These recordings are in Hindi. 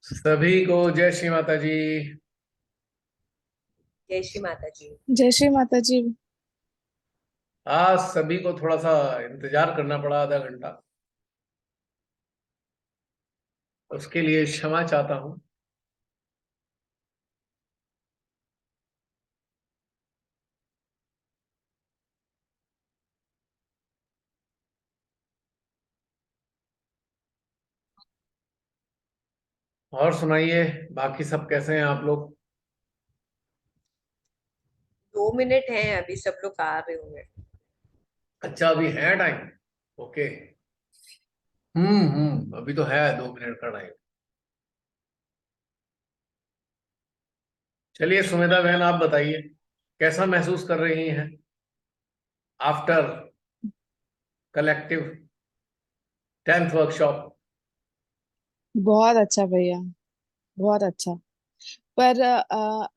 सभी को जय श्री माता जी। जय श्री माता जी। जय श्री माता जी। आज सभी को थोड़ा सा इंतजार करना पड़ा, आधा घंटा। उसके लिए क्षमा चाहता हूँ। और सुनाइए, बाकी सब कैसे हैं आप लोग? 2 मिनट हैं, अभी सब लोग आ रहे होंगे। अच्छा, अभी है टाइम? ओके। अभी तो है 2 मिनट का टाइम। चलिए सुमेधा बहन, आप बताइए कैसा महसूस कर रही हैं आफ्टर कलेक्टिव 10th वर्कशॉप? बहुत अच्छा भैया, बहुत अच्छा। पर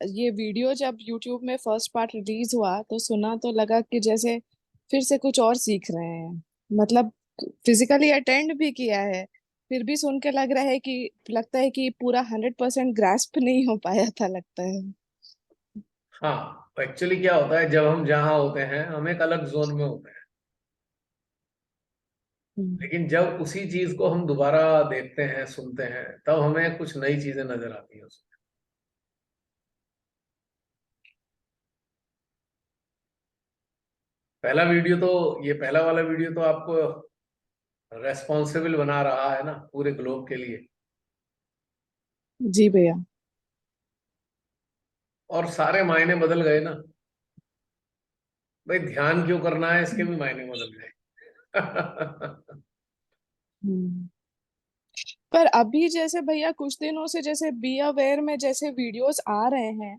ये वीडियो जब YouTube में फर्स्ट पार्ट रिलीज हुआ तो सुना तो लगा कि जैसे फिर से कुछ और सीख रहे हैं। मतलब फिजिकली अटेंड भी किया है, फिर भी सुन के लग रहा है कि लगता है कि पूरा 100% ग्रास्प नहीं हो पाया था, लगता है। हाँ, एक्चुअली क्या होता है, जब हम जहाँ होते हैं हम एक अलग जोन में होते हैं। हम्म। लेकिन जब उसी चीज को हम दोबारा देखते हैं, सुनते हैं, तब हमें कुछ नई चीजें नजर आती हैं उसमें। पहला वाला वीडियो तो आपको रेस्पॉन्सिबल बना रहा है ना पूरे ग्लोब के लिए। जी भैया। और सारे मायने बदल गए ना। भाई, ध्यान क्यों करना है, इसके भी मायने बदल गए। हम्म। पर अभी जैसे भैया कुछ दिनों से जैसे बी अवेयर में जैसे वीडियोस आ रहे हैं,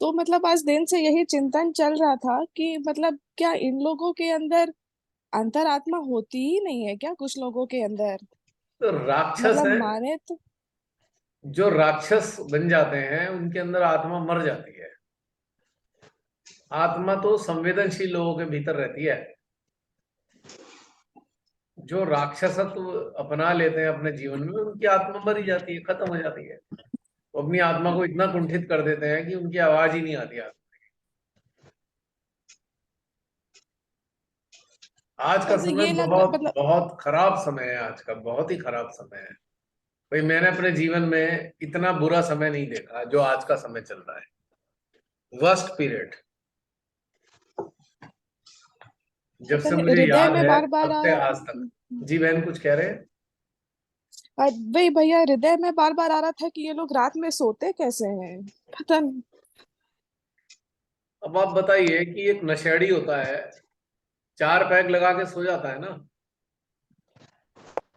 तो मतलब आज दिन से यही चिंतन चल रहा था कि मतलब क्या इन लोगों के अंदर अंतरात्मा होती ही नहीं है क्या, कुछ लोगों के अंदर? तो राक्षस मतलब है, माने तो। जो राक्षस बन जाते हैं उनके अंदर आत्मा मर जाती है। आत्मा तो संवेदनशील लोगों के भीतर रहती है। जो राक्षसत्व अपना लेते हैं अपने जीवन में, उनकी आत्मा मर ही जाती है, खत्म हो जाती है। वो अपनी आत्मा को इतना कुंठित कर देते हैं कि उनकी आवाज ही नहीं आती। आज का बस समय ये लग बहुत मतलब। बहुत खराब समय है, आज का बहुत ही खराब समय है। भाई, मैंने अपने जीवन में इतना बुरा समय नहीं देखा जो आज का समय चल रहा है। वर्स्ट पीरियड, जब से मतलब मुझे हृदय याद में है बार बार तब आ से रहा। आज तक। जी बहन, कुछ कह रहे हैं? वही भैया, हृदय में बार बार आ रहा था कि ये लोग रात में सोते कैसे हैं, पता नहीं। अब आप बताइए कि एक नशेड़ी होता है, 4 पैग लगा के सो जाता है ना।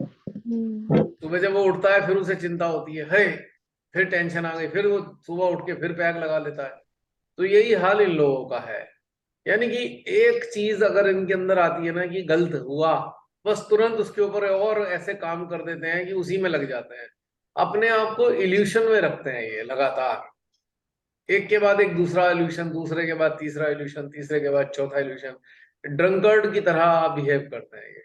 हम्म। सुबह जब वो उठता है फिर उसे चिंता होती है, फिर टेंशन आ गई, फिर वो सुबह उठ के फिर पैग लगा लेता है। तो यही हाल इन लोगों का है। यानी कि एक चीज अगर इनके अंदर आती है ना कि गलत हुआ, बस तुरंत उसके ऊपर और ऐसे काम कर देते हैं कि उसी में लग जाते हैं। अपने आप को इल्यूशन में रखते हैं ये लगातार। एक के बाद एक दूसरा इल्यूशन, दूसरे के बाद तीसरा इल्यूशन, तीसरे के बाद चौथा इल्यूशन। ड्रंकर्ड की तरह बिहेव करते हैं ये।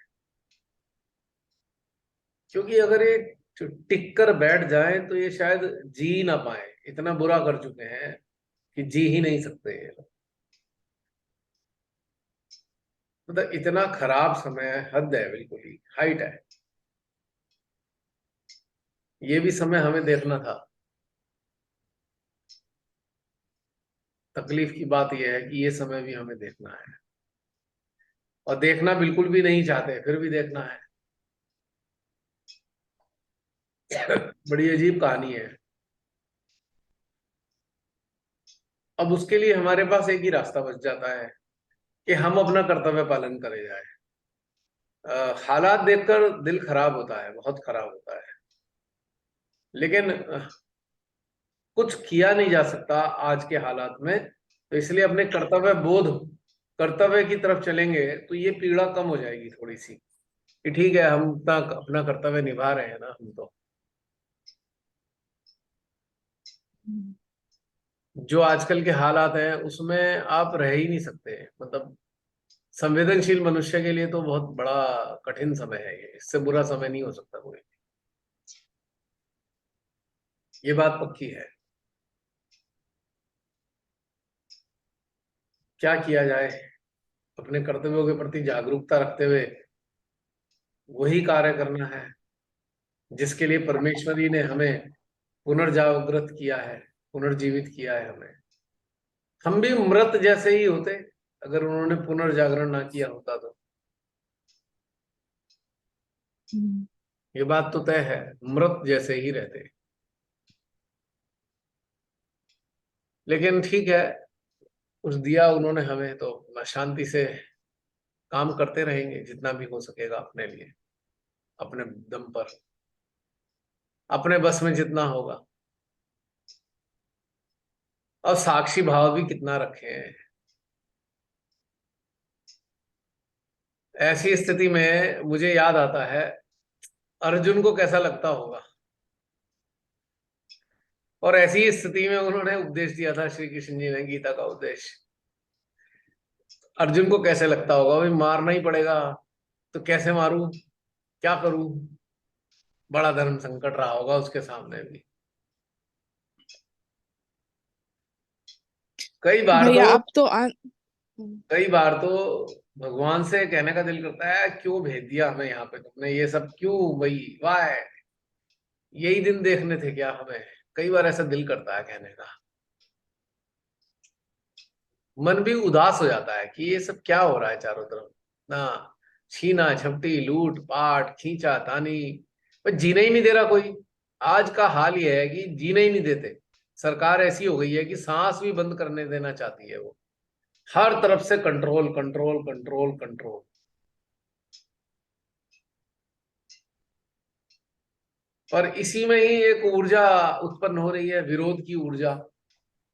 क्योंकि अगर ये टिक कर बैठ जाए तो ये शायद जी ना पाए, इतना बुरा कर चुके हैं कि जी ही नहीं सकते ये लोग। मतलब इतना खराब समय है, हद है, बिल्कुल ही हाइट है। ये भी समय हमें देखना था। तकलीफ की बात यह है कि ये समय भी हमें देखना है, और देखना बिल्कुल भी नहीं चाहते, फिर भी देखना है। बड़ी अजीब कहानी है। अब उसके लिए हमारे पास एक ही रास्ता बच जाता है कि हम अपना कर्तव्य पालन करे जाए। हालात देखकर दिल खराब होता है, बहुत खराब होता है। लेकिन कुछ किया नहीं जा सकता आज के हालात में। तो इसलिए अपने कर्तव्य की तरफ चलेंगे तो ये पीड़ा कम हो जाएगी थोड़ी सी, कि ठीक है, हम अपना अपना कर्तव्य निभा रहे हैं ना हम तो। जो आजकल के हालात हैं उसमें आप रह ही नहीं सकते। मतलब संवेदनशील मनुष्य के लिए तो बहुत बड़ा कठिन समय है ये, इससे बुरा समय नहीं हो सकता कोई। ये बात पक्की है। क्या किया जाए, अपने कर्तव्यों के प्रति जागरूकता रखते हुए वही कार्य करना है जिसके लिए परमेश्वरी ने हमें पुनर्जागृत किया है, पुनर्जीवित किया है हमें। हम भी मृत जैसे ही होते अगर उन्होंने पुनर्जागरण ना किया होता तो। ये बात तो तय है, मृत जैसे ही रहते। लेकिन ठीक है, कुछ दिया उन्होंने हमें तो शांति से काम करते रहेंगे जितना भी हो सकेगा अपने लिए, अपने दम पर, अपने बस में जितना होगा। और साक्षी भाव भी कितना रखे हैं। ऐसी स्थिति में मुझे याद आता है अर्जुन को कैसा लगता होगा, और ऐसी स्थिति में उन्होंने उपदेश दिया था, श्री कृष्ण जी ने गीता का उपदेश। अर्जुन को कैसे लगता होगा, भाई मारना ही पड़ेगा तो कैसे मारूं, क्या करूं। बड़ा धर्म संकट रहा होगा उसके सामने भी। कई बार भैया तो अब तो कई बार तो भगवान से कहने का दिल करता है, क्यों भेज दिया हमें यहाँ पे तुमने, ये सब क्यों भाई, वाह, यही दिन देखने थे क्या हमें। कई बार ऐसा दिल करता है कहने का। मन भी उदास हो जाता है कि ये सब क्या हो रहा है चारों तरफ ना, छीना झपटी, लूट पाट, खींचा तानी, पर जीने ही नहीं दे रहा कोई। आज का हाल ये है कि जीने ही नहीं देते। सरकार ऐसी हो गई है कि सांस भी बंद करने देना चाहती है वो। हर तरफ से कंट्रोल कंट्रोल कंट्रोल कंट्रोल। और इसी में ही एक ऊर्जा उत्पन्न हो रही है, विरोध की ऊर्जा।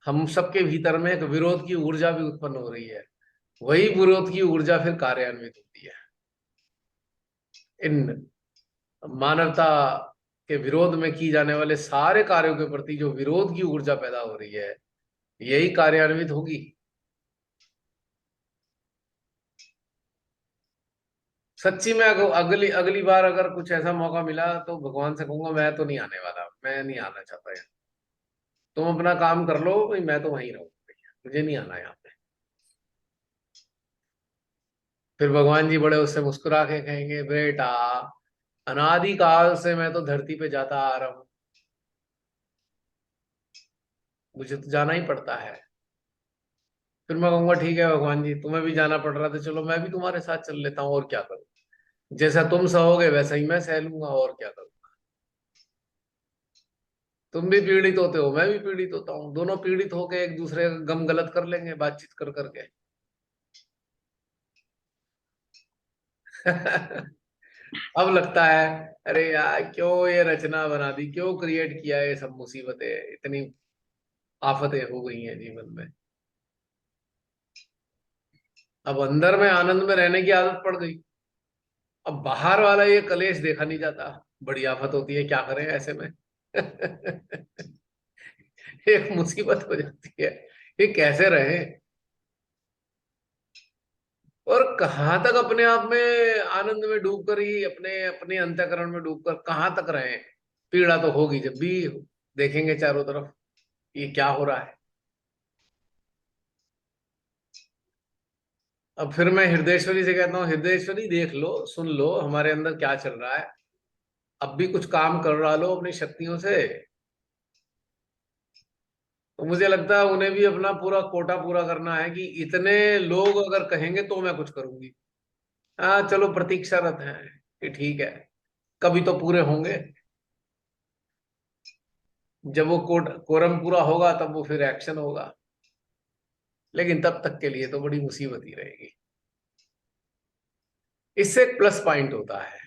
हम सबके भीतर में एक विरोध की ऊर्जा भी उत्पन्न हो रही है। वही विरोध की ऊर्जा फिर कार्यान्वित होती है। इन मानवता के विरोध में की जाने वाले सारे कार्यों के प्रति जो विरोध की ऊर्जा पैदा हो रही है, यही कार्यान्वित होगी। सच्ची में अगली अगली बार अगर कुछ ऐसा मौका मिला तो भगवान से कहूंगा, मैं तो नहीं आने वाला, मैं नहीं आना चाहता यहाँ। तुम अपना काम कर लो भाई, मैं तो वहीं रहूंगा, मुझे नहीं आना यहाँ पे। फिर भगवान जी बड़े उससे मुस्कुरा के कहेंगे, बेटा अनादि काल से मैं तो धरती पे जाता आ रहा हूं, मुझे तो जाना ही पड़ता है। फिर मैं कहूंगा, ठीक है भगवान जी, तुम्हें भी जाना पड़ रहा था, चलो मैं भी तुम्हारे साथ चल लेता हूँ, और क्या करूँ। जैसा तुम सहोगे वैसा ही मैं सह लूंगा, और क्या करूँ। तुम भी पीड़ित होते हो, मैं भी पीड़ित होता हूँ, दोनों पीड़ित होके एक दूसरे का गम गलत कर लेंगे बातचीत कर करके। अब लगता है, अरे यार क्यों ये रचना बना दी, क्यों क्रिएट किया, ये सब मुसीबतें, इतनी आफतें हो गई हैं जीवन में। अब अंदर में आनंद में रहने की आदत पड़ गई, अब बाहर वाला ये कलेश देखा नहीं जाता। बड़ी आफत होती है, क्या करें ऐसे में। एक मुसीबत हो जाती है, ये कैसे रहे। और कहाँ तक अपने आप में आनंद में डूबकर ही, अपने अपने अंतःकरण में डूबकर कहाँ तक रहे। पीड़ा तो होगी जब भी देखेंगे चारों तरफ ये क्या हो रहा है। अब फिर मैं हृदयेश्वरी से कहता हूँ, हृदयेश्वरी देख लो, सुन लो हमारे अंदर क्या चल रहा है, अब भी कुछ काम करवा लो अपनी शक्तियों से। तो मुझे लगता है उन्हें भी अपना पूरा कोटा पूरा करना है कि इतने लोग अगर कहेंगे तो मैं कुछ करूंगी। हाँ चलो प्रतीक्षारत है कि ठीक है, कभी तो पूरे होंगे। जब वो कोरम पूरा होगा तब वो फिर एक्शन होगा। लेकिन तब तक के लिए तो बड़ी मुसीबत ही रहेगी। इससे एक प्लस पॉइंट होता है,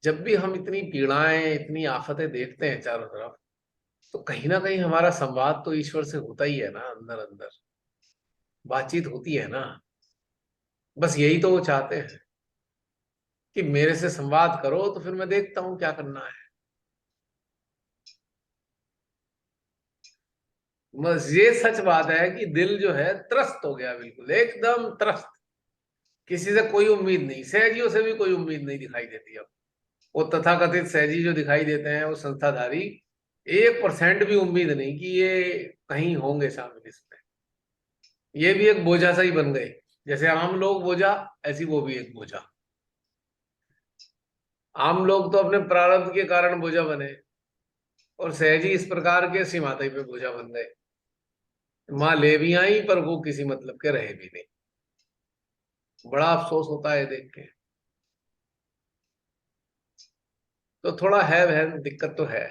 जब भी हम इतनी पीड़ाएं, इतनी आफतें देखते हैं चारों तरफ, तो कहीं ना कहीं हमारा संवाद तो ईश्वर से होता ही है ना, अंदर अंदर बातचीत होती है ना। बस यही तो वो चाहते हैं कि मेरे से संवाद करो, तो फिर मैं देखता हूं क्या करना है। बस ये सच बात है कि दिल जो है त्रस्त हो गया, बिल्कुल एकदम त्रस्त। किसी से कोई उम्मीद नहीं, सहजियों से भी कोई उम्मीद नहीं दिखाई देती अब। वो तथाकथित सहजी जो दिखाई देते हैं वो संस्थाधारी, 1% भी उम्मीद नहीं कि ये कहीं होंगे शामिल इसमें। ये भी एक बोझा सा ही बन गए, जैसे आम लोग बोझा, ऐसी वो भी एक बोझा। आम लोग तो अपने प्रारब्ध के कारण बोझा बने, और सहजी इस प्रकार के सीमातई पे बोझा बन गए। माँ ले भी आई पर वो किसी मतलब के रहे भी नहीं। बड़ा अफसोस होता है देख के। तो थोड़ा है दिक्कत तो है।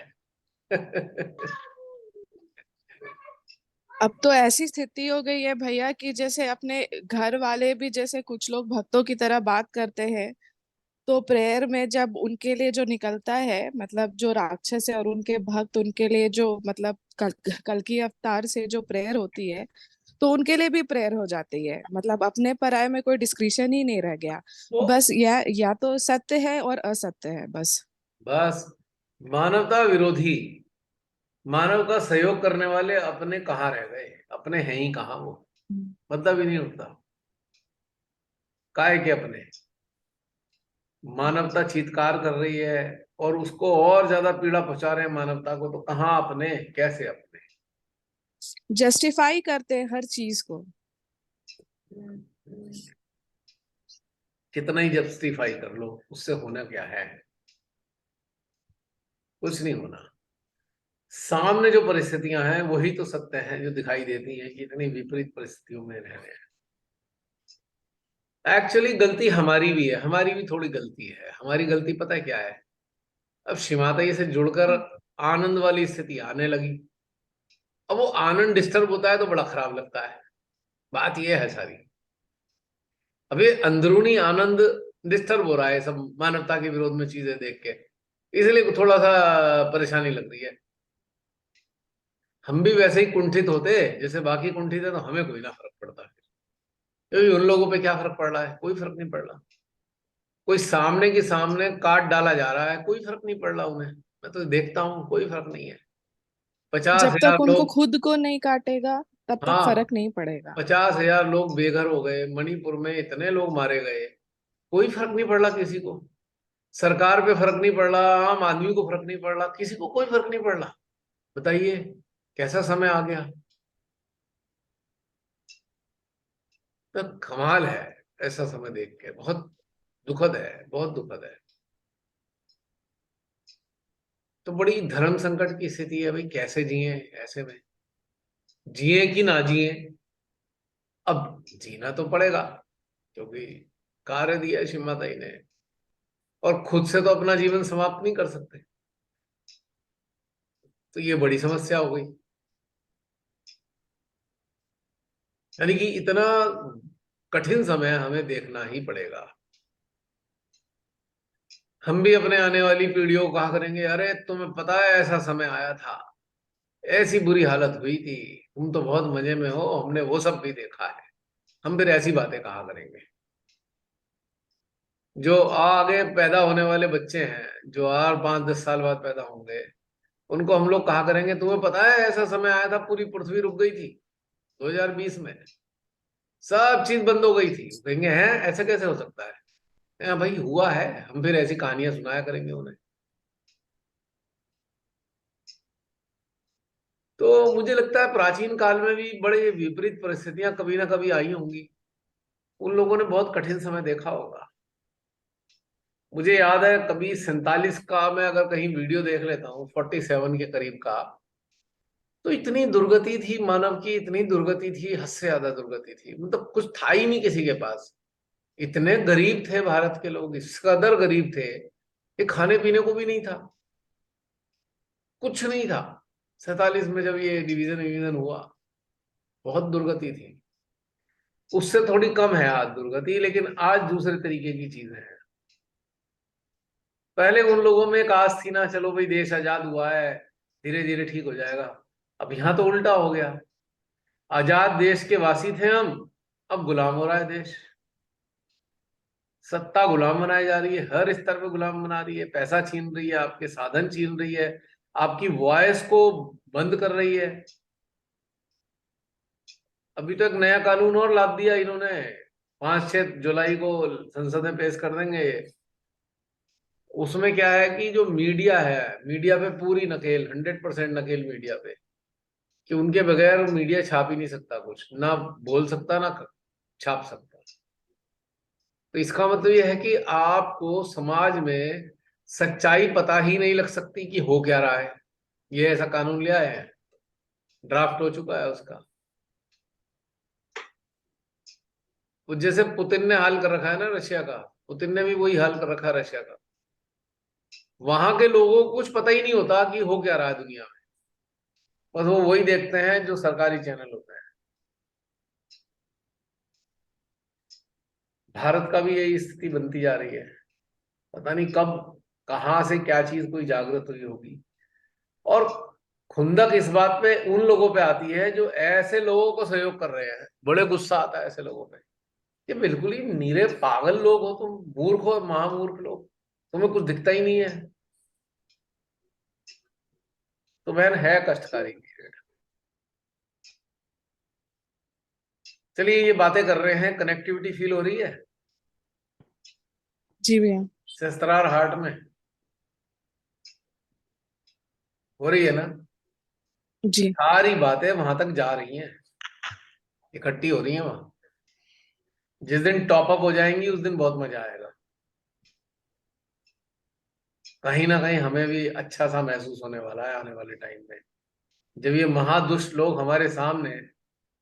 अब तो ऐसी स्थिति हो गई है भैया कि जैसे अपने घर वाले भी, जैसे कुछ लोग भक्तों की तरह बात करते हैं, तो प्रेयर में जब उनके लिए जो निकलता है, मतलब जो राक्षस है और उनके भक्त, उनके लिए जो मतलब कल की अवतार से जो प्रेयर होती है, तो उनके लिए भी प्रेयर हो जाती है। मतलब अपने पराये में कोई डिस्क्रिशन ही नहीं रह गया। तो बस या तो सत्य है और असत्य है बस। बस मानवता विरोधी, मानव का सहयोग करने वाले अपने कहाँ रह गए, अपने हैं ही कहाँ वो, मतलब ही नहीं होता। काय के अपने, मानवता चीत्कार कर रही है और उसको और ज्यादा पीड़ा पहुंचा रहे हैं मानवता को, तो कहाँ अपने, कैसे अपने। जस्टिफाई करते हैं हर चीज को। कितना ही जस्टिफाई कर लो, उससे होना क्या है, कुछ नहीं होना। सामने जो परिस्थितियां हैं वही तो सत्य हैं, जो दिखाई देती हैं कि इतनी विपरीत परिस्थितियों में रह रहे हैं। एक्चुअली गलती हमारी भी है, हमारी भी थोड़ी गलती है। हमारी गलती पता है क्या है? अब शिमाताई से जुड़कर आनंद वाली स्थिति आने लगी। अब वो आनंद डिस्टर्ब होता है तो बड़ा खराब लगता है। बात ये है सारी। अब ये अंदरूनी आनंद डिस्टर्ब हो रहा है सब मानवता के विरोध में चीजें देख के, इसलिए थोड़ा सा परेशानी लग रही है। हम भी वैसे ही कुंठित होते जैसे बाकी कुंठित है, तो हमें कोई ना फर्क पड़ता है। क्योंकि उन लोगों पे क्या फर्क पड़ रहा है? कोई फर्क नहीं पड़ रहा। कोई सामने के सामने काट डाला जा रहा है, कोई फर्क नहीं पड़ रहा उन्हें। मैं तो देखता हूँ, कोई फर्क नहीं है। पचास जब हजार तक उनको लोग खुद को नहीं काटेगा तब तक हाँ, फर्क नहीं पड़ेगा। 50,000 लोग बेघर हो गए मणिपुर में, इतने लोग मारे गए, कोई फर्क नहीं पड़ रहा किसी को। सरकार पे फर्क नहीं पड़ रहा, आम आदमी को फर्क नहीं पड़ रहा, किसी को कोई फर्क नहीं पड़ रहा। बताइए कैसा समय आ गया। तो कमाल है, ऐसा समय देख के बहुत दुखद है, बहुत दुखद है। तो बड़ी धर्म संकट की स्थिति है भाई, कैसे जिए ऐसे में, जिए कि ना जिए। अब जीना तो पड़ेगा, क्योंकि कार्य दिया है शिव माताई ने, और खुद से तो अपना जीवन समाप्त नहीं कर सकते। तो ये बड़ी समस्या हो गई। यानी कि इतना कठिन समय हमें देखना ही पड़ेगा। हम भी अपने आने वाली पीढ़ियों को कहा करेंगे, अरे तुम्हें पता है ऐसा समय आया था, ऐसी बुरी हालत हुई थी, तुम तो बहुत मजे में हो, हमने वो सब भी देखा है। हम फिर ऐसी बातें कहा करेंगे। जो आगे पैदा होने वाले बच्चे हैं, जो और 5-10 साल बाद पैदा होंगे, उनको हम लोग कहा करेंगे, तुम्हें पता है ऐसा समय आया था, पूरी पृथ्वी रुक गई थी 2020 में, सब चीज बंद हो गई थी। वो कहेंगे हैं, ऐसा कैसे हो सकता है? हाँ भाई हुआ है। हम फिर ऐसी कहानियां सुनाया करेंगे उन्हें। तो मुझे लगता है प्राचीन काल में भी बड़े विपरीत परिस्थितियां कभी ना कभी आई होंगी। उन लोगों ने बहुत कठिन समय देखा होगा। मुझे याद है कभी 47 का मैं अगर कहीं वीडियो देख लेता हूँ, 47 के करीब का, तो इतनी दुर्गति थी मानव की, इतनी दुर्गति थी, हद से ज्यादा दुर्गति थी। मतलब कुछ था ही नहीं किसी के पास। इतने गरीब थे भारत के लोग, इस कदर गरीब थे कि खाने पीने को भी नहीं था, कुछ नहीं था। 47 में जब ये डिवीजन डिवीजन हुआ, बहुत दुर्गति थी। उससे थोड़ी कम है आज दुर्गति, लेकिन आज दूसरे तरीके की चीजें हैं। पहले उन लोगों में एक आस थी ना, चलो भाई देश आजाद हुआ है, धीरे धीरे ठीक हो जाएगा। अब यहाँ तो उल्टा हो गया। आजाद देश के वासी थे हम, अब गुलाम हो रहा है देश। सत्ता गुलाम बनाई जा रही है, हर स्तर पे गुलाम बना रही है, पैसा छीन रही है, आपके साधन छीन रही है, आपकी वॉइस को बंद कर रही है। अभी तो एक नया कानून और ला दिया इन्होंने, 5-6 जुलाई को संसद में पेश कर देंगे। उसमें क्या है कि जो मीडिया है, मीडिया पे पूरी नकेल, 100% नकेल मीडिया पे, कि उनके बगैर मीडिया छाप ही नहीं सकता कुछ, ना बोल सकता ना छाप सकता। तो इसका मतलब यह है कि आपको समाज में सच्चाई पता ही नहीं लग सकती कि हो क्या रहा है। ये ऐसा कानून ले आए हैं, ड्राफ्ट हो चुका है उसका। वो जैसे पुतिन ने हाल कर रखा है ना रशिया का, पुतिन ने भी वही हाल कर रखा है रशिया का। वहां के लोगों को कुछ पता ही नहीं होता कि हो क्या रहा है दुनिया में, बस वो वही देखते हैं जो सरकारी चैनल होते हैं। भारत का भी यही स्थिति बनती जा रही है। पता नहीं कब कहां से क्या चीज कोई जागृत हुई होगी। और खुंदक इस बात पे उन लोगों पे आती है जो ऐसे लोगों को सहयोग कर रहे हैं। बड़े गुस्सा आता है ऐसे लोगों पे। ये बिल्कुल ही नीरे पागल लोग हो तुम, मूर्ख हो, महामूर्ख लोग, तुम्हें कुछ दिखता ही नहीं है। तो बहन है कष्टकारी पीरियड। चलिए ये बातें कर रहे हैं, कनेक्टिविटी फील हो रही है जी भैया। सहस्त्रार हार्ट में, हो रही है ना? जी। सारी बातें वहां तक जा रही हैं, इकट्ठी हो रही हैं वहां। जिस दिन टॉप अप हो जाएंगी उस दिन बहुत मजा आएगा। कहीं ना कहीं हमें भी अच्छा सा महसूस होने वाला है आने वाले टाइम में, जब ये महादुष्ट लोग हमारे सामने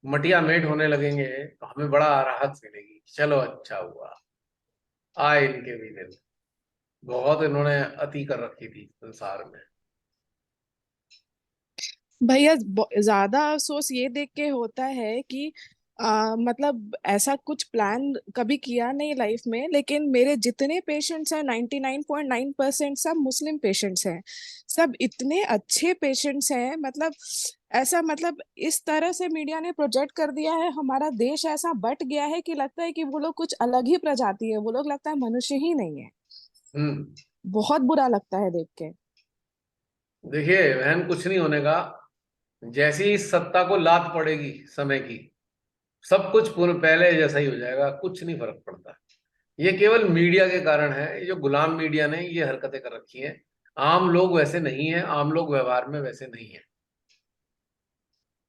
मटिया मेट होने लगेंगे तो हमें बड़ा राहत मिलेगी। चलो अच्छा हुआ, आए इनके भी दिन। बहुत इन्होंने अति कर रखी थी संसार में। भैया ज्यादा अफसोस ये देख के होता है कि मतलब ऐसा कुछ प्लान कभी किया नहीं लाइफ में, लेकिन मेरे जितने पेशेंट्स हैं 99.9% सब मुस्लिम पेशेंट्स हैं। सब इतने अच्छे पेशेंट्स हैं, मतलब ऐसा, मतलब इस तरह से मीडिया ने प्रोजेक्ट कर दिया है, हमारा देश ऐसा बट गया है कि लगता है कि वो लोग कुछ अलग ही प्रजाति है, वो लोग लगता है मनुष्य ही नहीं है। हम्म। बहुत बुरा लगता है देख के। देखिए बहन, कुछ नहीं होने का। जैसी इस सत्ता को लात पड़ेगी समय की, सब कुछ पूर्ण पहले जैसा ही हो जाएगा, कुछ नहीं फर्क पड़ता। ये केवल मीडिया के कारण है, ये जो गुलाम मीडिया ने ये हरकतें कर रखी हैं। आम लोग वैसे नहीं है, आम लोग व्यवहार में वैसे नहीं है।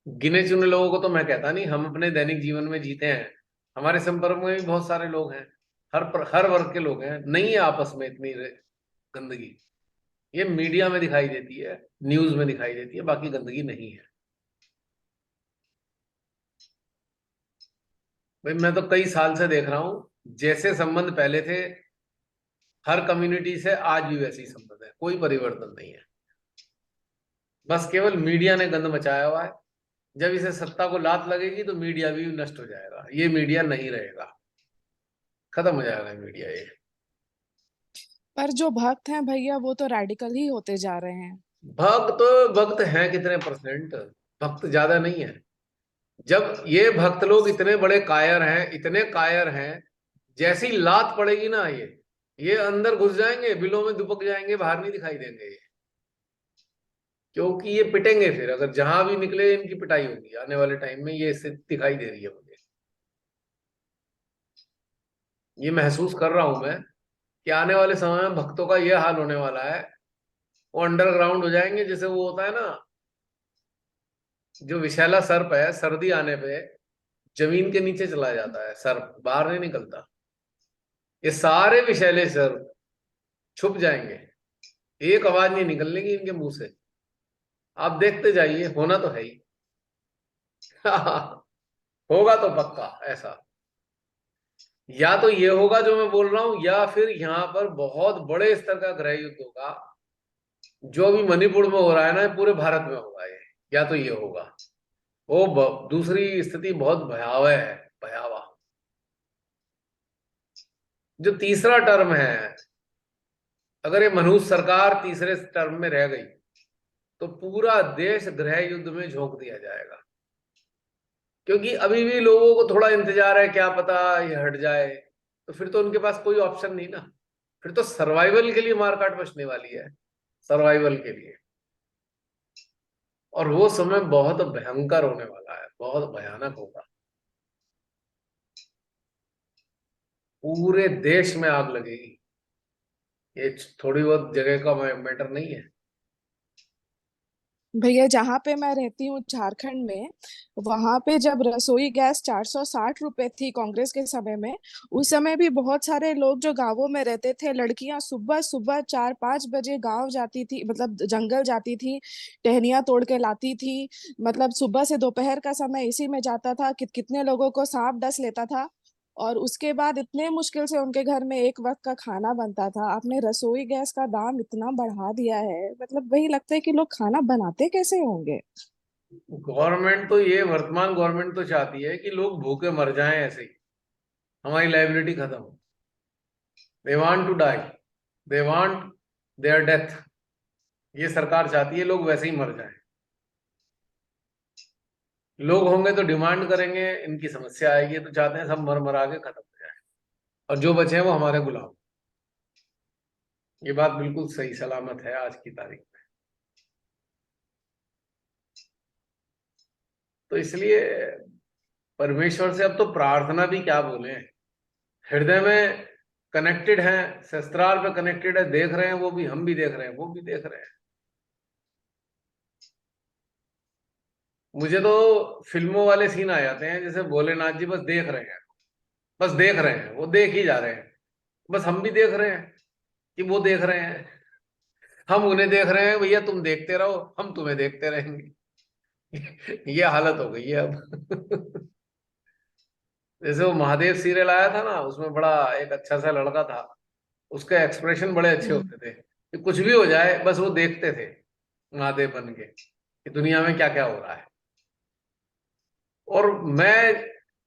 गिने चुने लोगों को तो मैं कहता नहीं, हम अपने दैनिक जीवन में जीते हैं, हमारे संपर्क में भी बहुत सारे लोग हैं, हर वर्ग के लोग हैं। नहीं है आपस में इतनी गंदगी। ये मीडिया में दिखाई देती है, न्यूज में दिखाई देती है, बाकी गंदगी नहीं है। भाई मैं तो कई साल से देख रहा हूं, जैसे संबंध पहले थे हर कम्युनिटी से, आज भी वैसे ही संबंध है, कोई परिवर्तन नहीं है। बस केवल मीडिया ने गंद मचाया हुआ है। जब इसे सत्ता को लात लगेगी तो मीडिया भी नष्ट हो जाएगा, ये मीडिया नहीं रहेगा, खत्म हो जाएगा मीडिया ये। पर जो भक्त हैं भैया वो तो रेडिकल ही होते जा रहे हैं। भक्त हैं कितने परसेंट? भक्त ज्यादा नहीं है। जब ये भक्त लोग इतने बड़े कायर हैं, इतने कायर हैं, जैसी लात पड़ेगी ना ये अंदर घुस जाएंगे, बिलों में दुबक जाएंगे, बाहर नहीं दिखाई देंगे ये। क्योंकि ये पिटेंगे फिर, अगर जहां भी निकले इनकी पिटाई होगी आने वाले टाइम में, ये स्थिति दिखाई दे रही है मुझे। ये महसूस कर रहा हूं मैं कि आने वाले समय में भक्तों का ये हाल होने वाला है। वो अंडरग्राउंड हो जाएंगे, जैसे वो होता है ना, जो विषैला सर्प है सर्दी आने पे जमीन के नीचे चला जाता है, सर्प बाहर नहीं निकलता। ये सारे विषैले सर्प छुप जाएंगे, एक आवाज नहीं निकलने इनके मुंह से। आप देखते जाइए, होना तो है ही। होगा तो पक्का ऐसा। या तो ये होगा जो मैं बोल रहा हूं, या फिर यहाँ पर बहुत बड़े स्तर का गृह युद्ध होगा। जो अभी मणिपुर में हो रहा है ना, पूरे भारत में होगा ये। या तो ये होगा। वो दूसरी स्थिति बहुत भयावह है, भयावह। जो तीसरा टर्म है, अगर ये मनहूस सरकार तीसरे टर्म में रह गई तो पूरा देश गृह युद्ध में झोंक दिया जाएगा। क्योंकि अभी भी लोगों को थोड़ा इंतजार है, क्या पता ये हट जाए, तो फिर तो उनके पास कोई ऑप्शन नहीं ना। फिर तो सर्वाइवल के लिए मारकाट बचने वाली है, सर्वाइवल के लिए। और वो समय बहुत भयंकर होने वाला है, बहुत भयानक होगा। पूरे देश में आग लगेगी। ये थोड़ी बहुत जगह का मैटर नहीं है। भैया जहाँ पे मैं रहती हूँ झारखंड में, वहां पे जब रसोई गैस 460 रुपए थी कांग्रेस के समय में, उस समय भी बहुत सारे लोग जो गांवों में रहते थे, लड़कियां सुबह सुबह 4-5 बजे गांव जाती थी, मतलब जंगल जाती थी, टहनियां तोड़ के लाती थी। मतलब सुबह से दोपहर का समय इसी में जाता था कि कितने लोगों को सांप डस लेता था। और उसके बाद इतने मुश्किल से उनके घर में एक वक्त का खाना बनता था। आपने रसोई गैस का दाम इतना बढ़ा दिया है, मतलब वही लगता है कि लोग खाना बनाते कैसे होंगे। गवर्नमेंट तो ये वर्तमान गवर्नमेंट तो चाहती है कि लोग भूखे मर जाएं ऐसे ही, हमारी लाइबिलिटी खत्म हो। They want to die, they want their death. ये सरकार चाहती है लोग वैसे ही मर जाएं। लोग होंगे तो डिमांड करेंगे, इनकी समस्या आएगी, तो चाहते हैं सब मर मरा के खत्म हो जाए और जो बचे हैं वो हमारे गुलाम। ये बात बिल्कुल सही सलामत है आज की तारीख में। तो इसलिए परमेश्वर से अब तो प्रार्थना भी क्या बोले, हृदय में कनेक्टेड हैं, शस्त्रार पे कनेक्टेड है, देख रहे हैं वो भी, हम भी देख रहे हैं, वो भी देख रहे हैं। मुझे तो फिल्मों वाले सीन आ जाते हैं, जैसे भोलेनाथ जी बस देख रहे हैं, बस देख रहे हैं, वो देख ही जा रहे हैं, बस हम भी देख रहे हैं कि वो देख रहे हैं, हम उन्हें देख रहे हैं, भैया तुम देखते रहो, हम तुम्हें देखते रहेंगे। ये हालत हो गई है अब। जैसे वो महादेव सीरियल आया था ना, उसमें बड़ा एक अच्छा सा लड़का था, उसके एक्सप्रेशन बड़े अच्छे हम्म। होते थे कि कुछ भी हो जाए बस वो देखते थे महादेव बन के कि दुनिया में क्या क्या हो रहा है। और मैं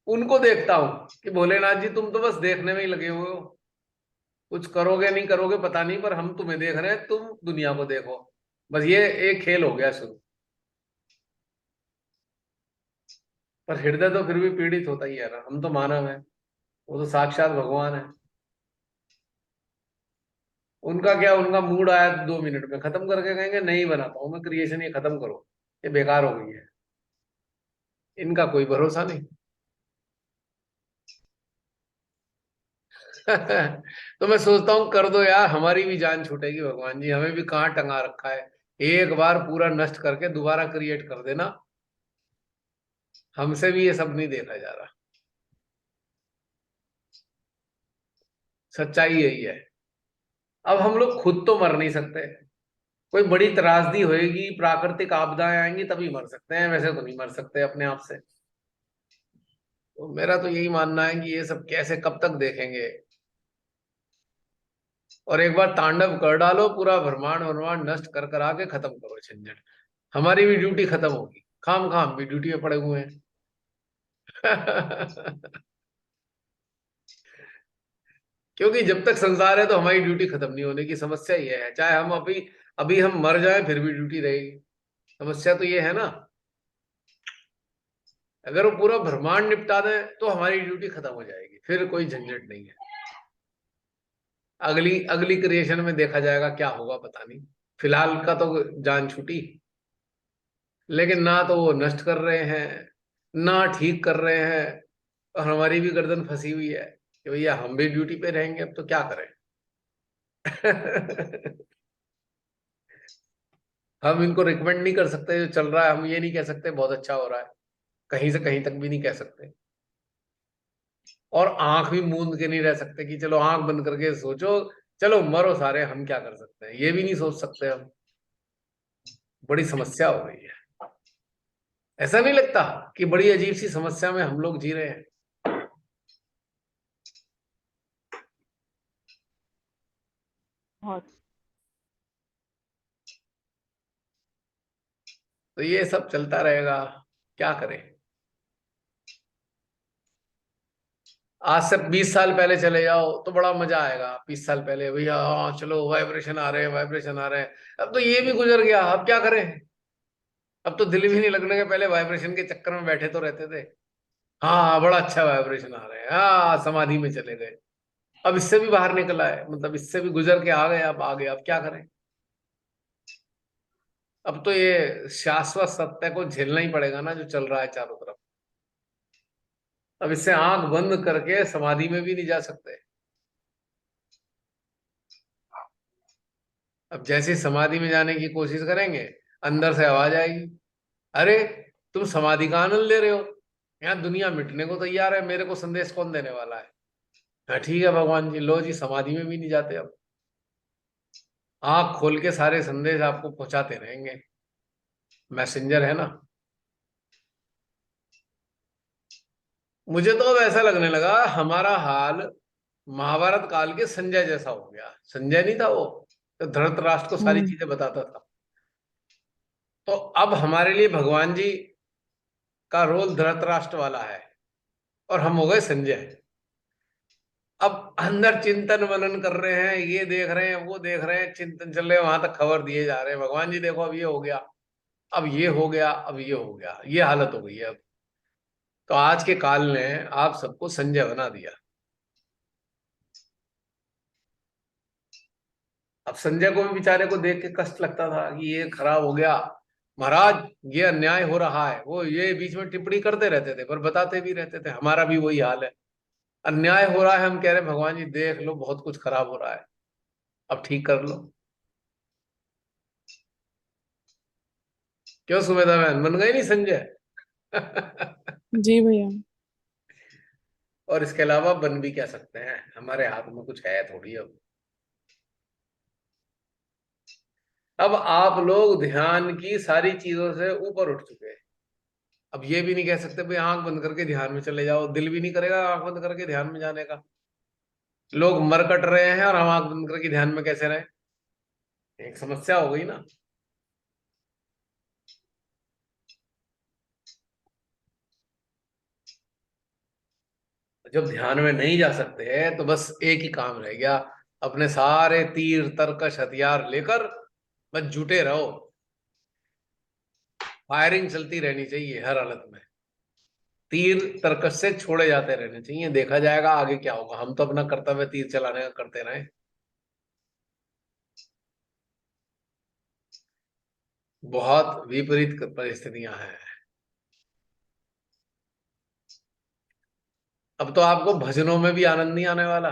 उनको देखता हूं कि भोलेनाथ जी तुम तो बस देखने में ही लगे हुए हो, कुछ करोगे नहीं करोगे पता नहीं, पर हम तुम्हें देख रहे हैं, तुम दुनिया को देखो। बस ये एक खेल हो गया शुरू। पर हृदय तो फिर भी पीड़ित होता ही है ना, हम तो मानव है, वो तो साक्षात भगवान है। उनका क्या, उनका मूड आया 2 मिनट में खत्म करके कहेंगे नहीं बना पाऊं मैं क्रिएशन, ये खत्म करो, ये बेकार हो गई है। इनका कोई भरोसा नहीं। तो मैं सोचता हूँ कर दो यार, हमारी भी जान छूटेगी भगवान जी, हमें भी कहाँ टंगा रखा है। एक बार पूरा नष्ट करके दोबारा क्रिएट कर देना, हमसे भी ये सब नहीं देखा जा रहा। सच्चाई यही है। अब हम लोग खुद तो मर नहीं सकते, कोई बड़ी त्रासदी होएगी, प्राकृतिक आपदाएं आएंगी तभी मर सकते हैं, वैसे तो नहीं मर सकते अपने आप से। तो मेरा तो यही मानना है कि ये सब कैसे कब तक देखेंगे। और एक बार तांडव कर डालो, पूरा ब्रह्मांड ब्रह्मांड नष्ट कर कर आके खत्म करो झंझट। हमारी भी ड्यूटी खत्म होगी, खाम खाम भी ड्यूटी में पड़े हुए हैं। क्योंकि जब तक संसार है तो हमारी ड्यूटी खत्म नहीं होने की, समस्या ये है, चाहे हम अभी अभी हम मर जाएं फिर भी ड्यूटी रहेगी। समस्या तो ये है ना, अगर वो पूरा ब्रह्मांड निपटा दें तो हमारी ड्यूटी खत्म हो जाएगी, फिर कोई झंझट नहीं है। अगली अगली क्रिएशन में देखा जाएगा क्या होगा पता नहीं। फिलहाल का तो जान छूटी, लेकिन ना तो वो नष्ट कर रहे हैं ना ठीक कर रहे हैं, और हमारी भी गर्दन फंसी हुई है कि भैया हम भी ड्यूटी पे रहेंगे, अब तो क्या करें। हम इनको रिकमेंड नहीं कर सकते जो चल रहा है, हम ये नहीं कह सकते बहुत अच्छा हो रहा है, कहीं से कहीं तक भी नहीं कह सकते। और आंख भी मूंद के नहीं रह सकते कि चलो आंख बंद करके सोचो, चलो मरो सारे, हम क्या कर सकते हैं, ये भी नहीं सोच सकते हम। बड़ी समस्या हो गई है। ऐसा नहीं लगता कि बड़ी अजीब सी समस्या में हम लोग जी रहे हैं। बहुत। तो ये सब चलता रहेगा, क्या करें। आज से 20 साल पहले चले जाओ तो बड़ा मजा आएगा, 20 साल पहले भैया हाँ चलो वाइब्रेशन आ रहे हैं, वाइब्रेशन आ रहे हैं। अब तो ये भी गुजर गया, अब क्या करें। अब तो दिल भी नहीं लगने के, पहले वाइब्रेशन के चक्कर में बैठे तो रहते थे। हाँ हाँ, बड़ा अच्छा वाइब्रेशन आ रहे हैं, हाँ समाधि में चले गए। अब इससे भी बाहर निकला है, मतलब इससे भी गुजर के आ गए, अब आ गए, अब क्या करें। अब तो ये शाश्वत सत्य को झेलना ही पड़ेगा ना, जो चल रहा है चारों तरफ। अब इससे आंख बंद करके समाधि में भी नहीं जा सकते। अब जैसे समाधि में जाने की कोशिश करेंगे, अंदर से आवाज आएगी, अरे तुम समाधि का आनंद ले रहे हो, यहाँ दुनिया मिटने को तैयार है, मेरे को संदेश कौन देने वाला है। हाँ ठीक है भगवान जी, लो जी, समाधि में भी नहीं जाते अब, आंख खोल के सारे संदेश आपको पहुंचाते रहेंगे, मैसेंजर है ना। मुझे तो अब ऐसा लगने लगा हमारा हाल महाभारत काल के संजय जैसा हो गया। संजय नहीं था वो, तो धृतराष्ट्र को सारी हम्म। चीजें बताता था। तो अब हमारे लिए भगवान जी का रोल धृतराष्ट्र वाला है, और हम हो गए संजय। अब अंदर चिंतन मनन कर रहे हैं, ये देख रहे हैं, वो देख रहे हैं, चिंतन चल रहे हैं, वहां तक खबर दिए जा रहे हैं, भगवान जी देखो अब ये हो गया, अब ये हो गया, अब ये हो गया, ये हालत हो गई है अब। तो आज के काल ने आप सबको संजय बना दिया। अब संजय को भी बेचारे को देख के कष्ट लगता था कि ये खराब हो गया, महाराज ये अन्याय हो रहा है। वो ये बीच में टिप्पणी करते रहते थे, पर बताते भी रहते थे हमारा भी वही हाल है, अन्याय हो रहा है, हम कह रहे हैं भगवान जी देख लो बहुत कुछ खराब हो रहा है, अब ठीक कर लो। क्यों सुमेधा बहन, बन गए नहीं संजय? जी भैया। और इसके अलावा बन भी क्या सकते हैं, हमारे हाथ में कुछ है थोड़ी अब आप लोग ध्यान की सारी चीजों से ऊपर उठ चुके हैं। अब ये भी नहीं कह सकते भाई आंख बंद करके ध्यान में चले जाओ, दिल भी नहीं करेगा आंख बंद करके ध्यान में जाने का। लोग मर कट रहे हैं और हम आंख बंद करके ध्यान में कैसे रहे? एक समस्या हो गई ना। जब ध्यान में नहीं जा सकते हैं तो बस एक ही काम रह गया, अपने सारे तीर तरकश हथियार लेकर बस जुटे रहो, फायरिंग चलती रहनी चाहिए हर हालत में, तीर तरकश से छोड़े जाते रहने चाहिए, देखा जाएगा आगे क्या होगा, हम तो अपना कर्तव्य तीर चलाने का करते रहे। बहुत विपरीत परिस्थितियां हैं। अब तो आपको भजनों में भी आनंद नहीं आने वाला।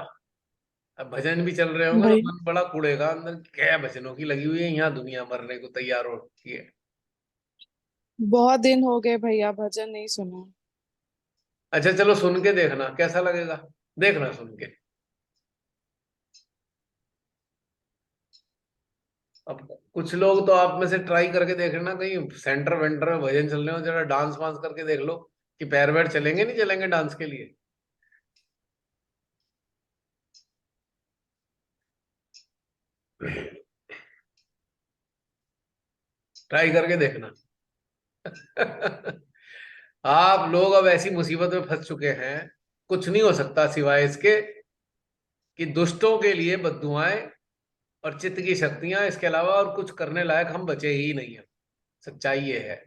अब भजन भी चल रहे होंगे तो भाई मन बड़ा कूड़ेगा अंदर, क्या भजनों की लगी हुई है, यहाँ दुनिया मरने को तैयार हो रखी है। बहुत दिन हो गए भैया भजन नहीं सुना। अच्छा चलो सुन के देखना कैसा लगेगा, देखना सुन के। अब कुछ लोग तो आप में से ट्राई करके देखना, कहीं सेंटर वेंटर में भजन चल रहे हो, जरा डांस वांस करके देख लो कि पैर वैर चलेंगे नहीं चलेंगे डांस के लिए। ट्राई करके देखना। आप लोग अब ऐसी मुसीबत में फंस चुके हैं, कुछ नहीं हो सकता सिवाय इसके कि दुष्टों के लिए बद्दुआएं और चित्त की शक्तियां, इसके अलावा और कुछ करने लायक हम बचे ही नहीं है। सच्चाई ये है।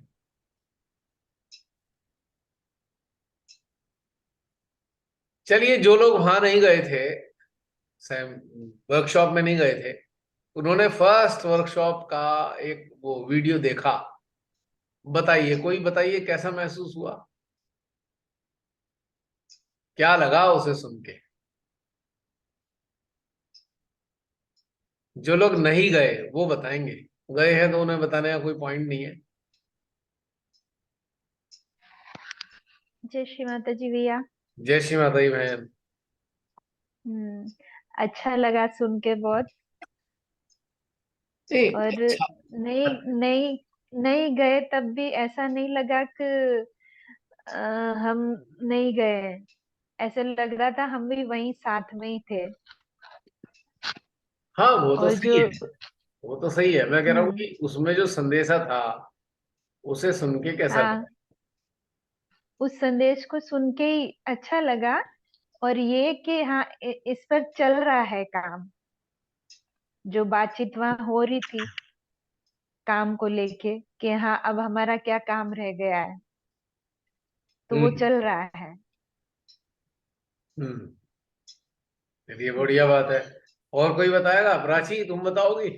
चलिए, जो लोग वहां नहीं गए थे, वर्कशॉप में नहीं गए थे, उन्होंने फर्स्ट वर्कशॉप का एक वो वीडियो देखा, बताइए कोई बताइए कैसा महसूस हुआ, क्या लगा उसे सुन के? जो लोग नहीं गए वो बताएंगे, गए हैं तो उन्हें बताने का कोई पॉइंट नहीं है। जय श्री माता जी भैया। जय श्री माता दी बहन। अच्छा लगा सुन के बहुत। और अच्छा। नहीं नहीं नहीं गए तब भी ऐसा नहीं लगा कि अ, हम नहीं गए। ऐसे लग रहा था हम भी वहीं साथ में ही थे। हाँ वो तो और सही जो है, वो तो सही है, मैं कह रहा हूँ हम्म कि उसमें जो संदेशा था उसे सुन के कैसा लगा? हाँ, उस संदेश को सुन के ही अच्छा लगा। और ये कि हाँ इस पर चल रहा है काम। जो बातचीत वहां हो रही थी काम को लेके कि हाँ अब हमारा क्या काम रह गया है, तो वो हम्म। चल रहा है। हम्म। चलिए बढ़िया बात है। और कोई बताएगा? प्राची तुम बताओगी?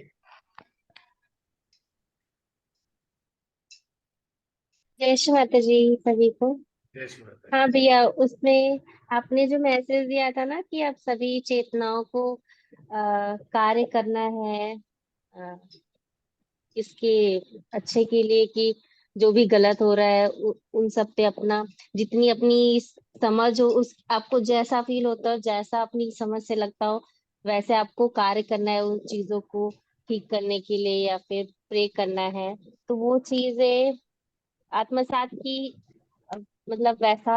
जय श्री माता जी सभी को। जय श्री माता हाँ भैया, उसमें आपने जो मैसेज दिया था ना कि आप सभी चेतनाओं को कार्य करना है, अ, इसके अच्छे के लिए कि जो भी गलत हो रहा है उन सब पे अपना जितनी अपनी समझ हो, उस आपको जैसा फील होता हो, जैसा अपनी समझ से लगता हो, वैसे आपको कार्य करना है उन चीजों को ठीक करने के लिए या फिर प्रे करना है। तो वो चीजें आत्मसात की अ, मतलब वैसा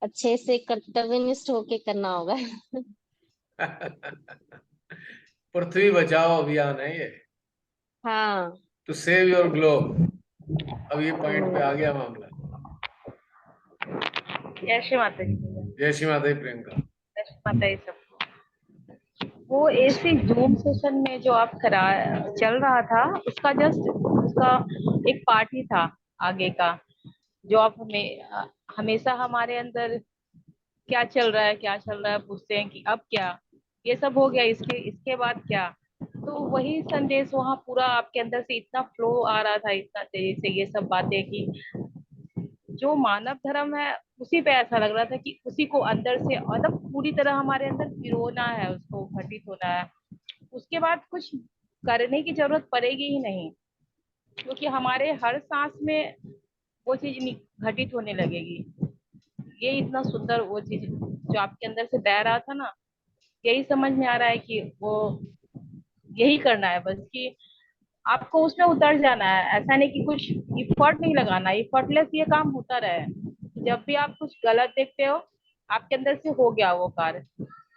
अच्छे से कर्तव्यनिष्ठ होके करना होगा। पृथ्वी बचाओ अभियान है ये, हाँ। To save your globe. अब ये पॉइंट पे आ हम्म। गया मामला। जय श्री माता जी। जय श्री माता दी प्रियंका। जय श्री माता जी सबको। वो ऐसे जूम सेशन में जो आप करा चल रहा था, उसका जस्ट उसका एक पार्ट ही था आगे का, जो आप हमेशा हमारे अंदर क्या चल रहा है, क्या चल रहा है पूछते हैं कि अब क्या, ये सब हो गया, इसके इसके बाद क्या। तो वही संदेश वहां पूरा आपके अंदर से इतना फ्लो आ रहा था, इतना तेजी से ये सब बातें कि जो मानव धर्म है उसी पे ऐसा लग रहा था कि उसी को अंदर से मतलब पूरी तरह हमारे अंदर पिरोना है, उसको घटित होना है। उसके बाद कुछ करने की जरूरत पड़ेगी ही नहीं, क्योंकि हमारे हर सांस में वो चीज घटित होने लगेगी। ये इतना सुंदर वो चीज जो आपके अंदर से बह रहा था ना, यही समझ में आ रहा है कि वो यही करना है बस, कि आपको उसमें उतर जाना है। ऐसा नहीं कि कुछ इफर्ट नहीं लगाना, इफर्टलेस ये काम होता रहे। जब भी आप कुछ गलत देखते हो, आपके अंदर से हो गया वो कार्य,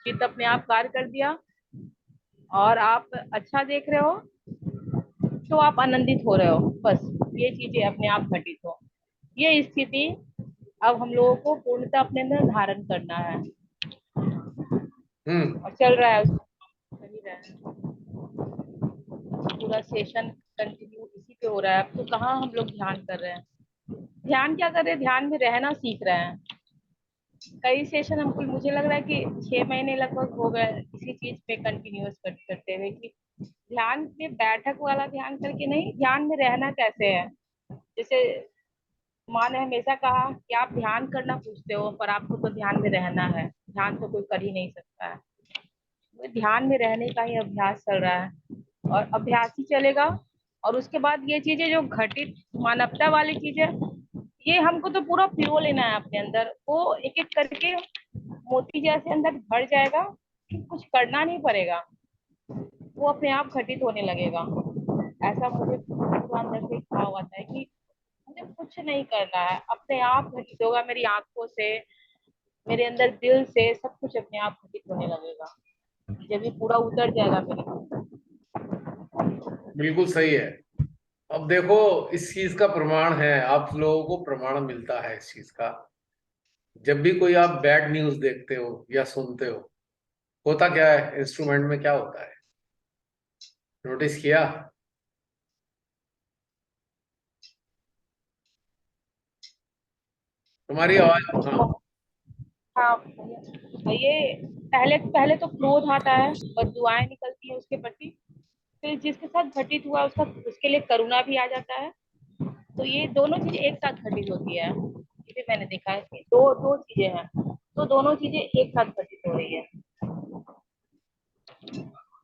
चित्त अपने आप कार्य कर दिया, और आप अच्छा देख रहे हो तो आप आनंदित हो रहे हो, बस ये चीजें अपने आप घटित हो। ये स्थिति अब हम लोगों को पूर्णतः अपने अंदर धारण करना है, हम्म। और चल रहा है सही रहा है। पूरा सेशन कंटिन्यू इसी पे हो रहा है। अब तो कहाँ हम लोग ध्यान कर रहे हैं, ध्यान क्या कर रहे हैं, ध्यान में रहना सीख रहे हैं। कई सेशन हमको मुझे लग रहा है कि 6 महीने लगभग हो गए इसी चीज पे कंटिन्यूअस करते हुए, कि ध्यान में बैठक वाला ध्यान करके नहीं, ध्यान में रहना कैसे है। जैसे माँ ने हमेशा कहा कि आप ध्यान करना पूछते हो, पर आपको तो ध्यान में रहना है, ध्यान तो कोई कर ही नहीं सकता है। तो ध्यान में रहने का ही अभ्यास चल रहा है, और अभ्यास ही चलेगा। और उसके बाद ये चीजें जो घटित मानवता वाली चीजें, ये हमको तो पूरा पिरो लेना है अपने अंदर, वो एक एक करके मोती जैसे अंदर भर जाएगा, कि कुछ करना नहीं पड़ेगा, वो अपने आप घटित होने लगेगा। ऐसा मुझे पूरा अंदर से एक भाव आता है कि मुझे कुछ नहीं करना है, अपने आप घटित होगा, मेरी आंखों से, मेरे अंदर दिल से सब कुछ अपने आप घटित होने लगेगा, जब ये पूरा उतर जाएगा मेरे अंदर। बिल्कुल सही है। अब देखो, इस चीज का प्रमाण है, आप लोगों को प्रमाण मिलता है इस चीज का। जब भी कोई आप बैड न्यूज देखते हो या सुनते हो, होता क्या है, इंस्ट्रूमेंट में क्या होता है, नोटिस किया? तुम्हारी आवाज, हाँ। हाँ भैया, ये पहले पहले तो क्रोध आता है और दुआएं निकलती है उसके प्रति, फिर जिसके साथ घटित हुआ उसका उसके लिए करुणा भी आ जाता है। तो ये दोनों चीजें एक साथ घटित होती है, ये भी मैंने देखा है कि दो दो चीजें हैं, तो दोनों चीजें एक साथ घटित हो रही है।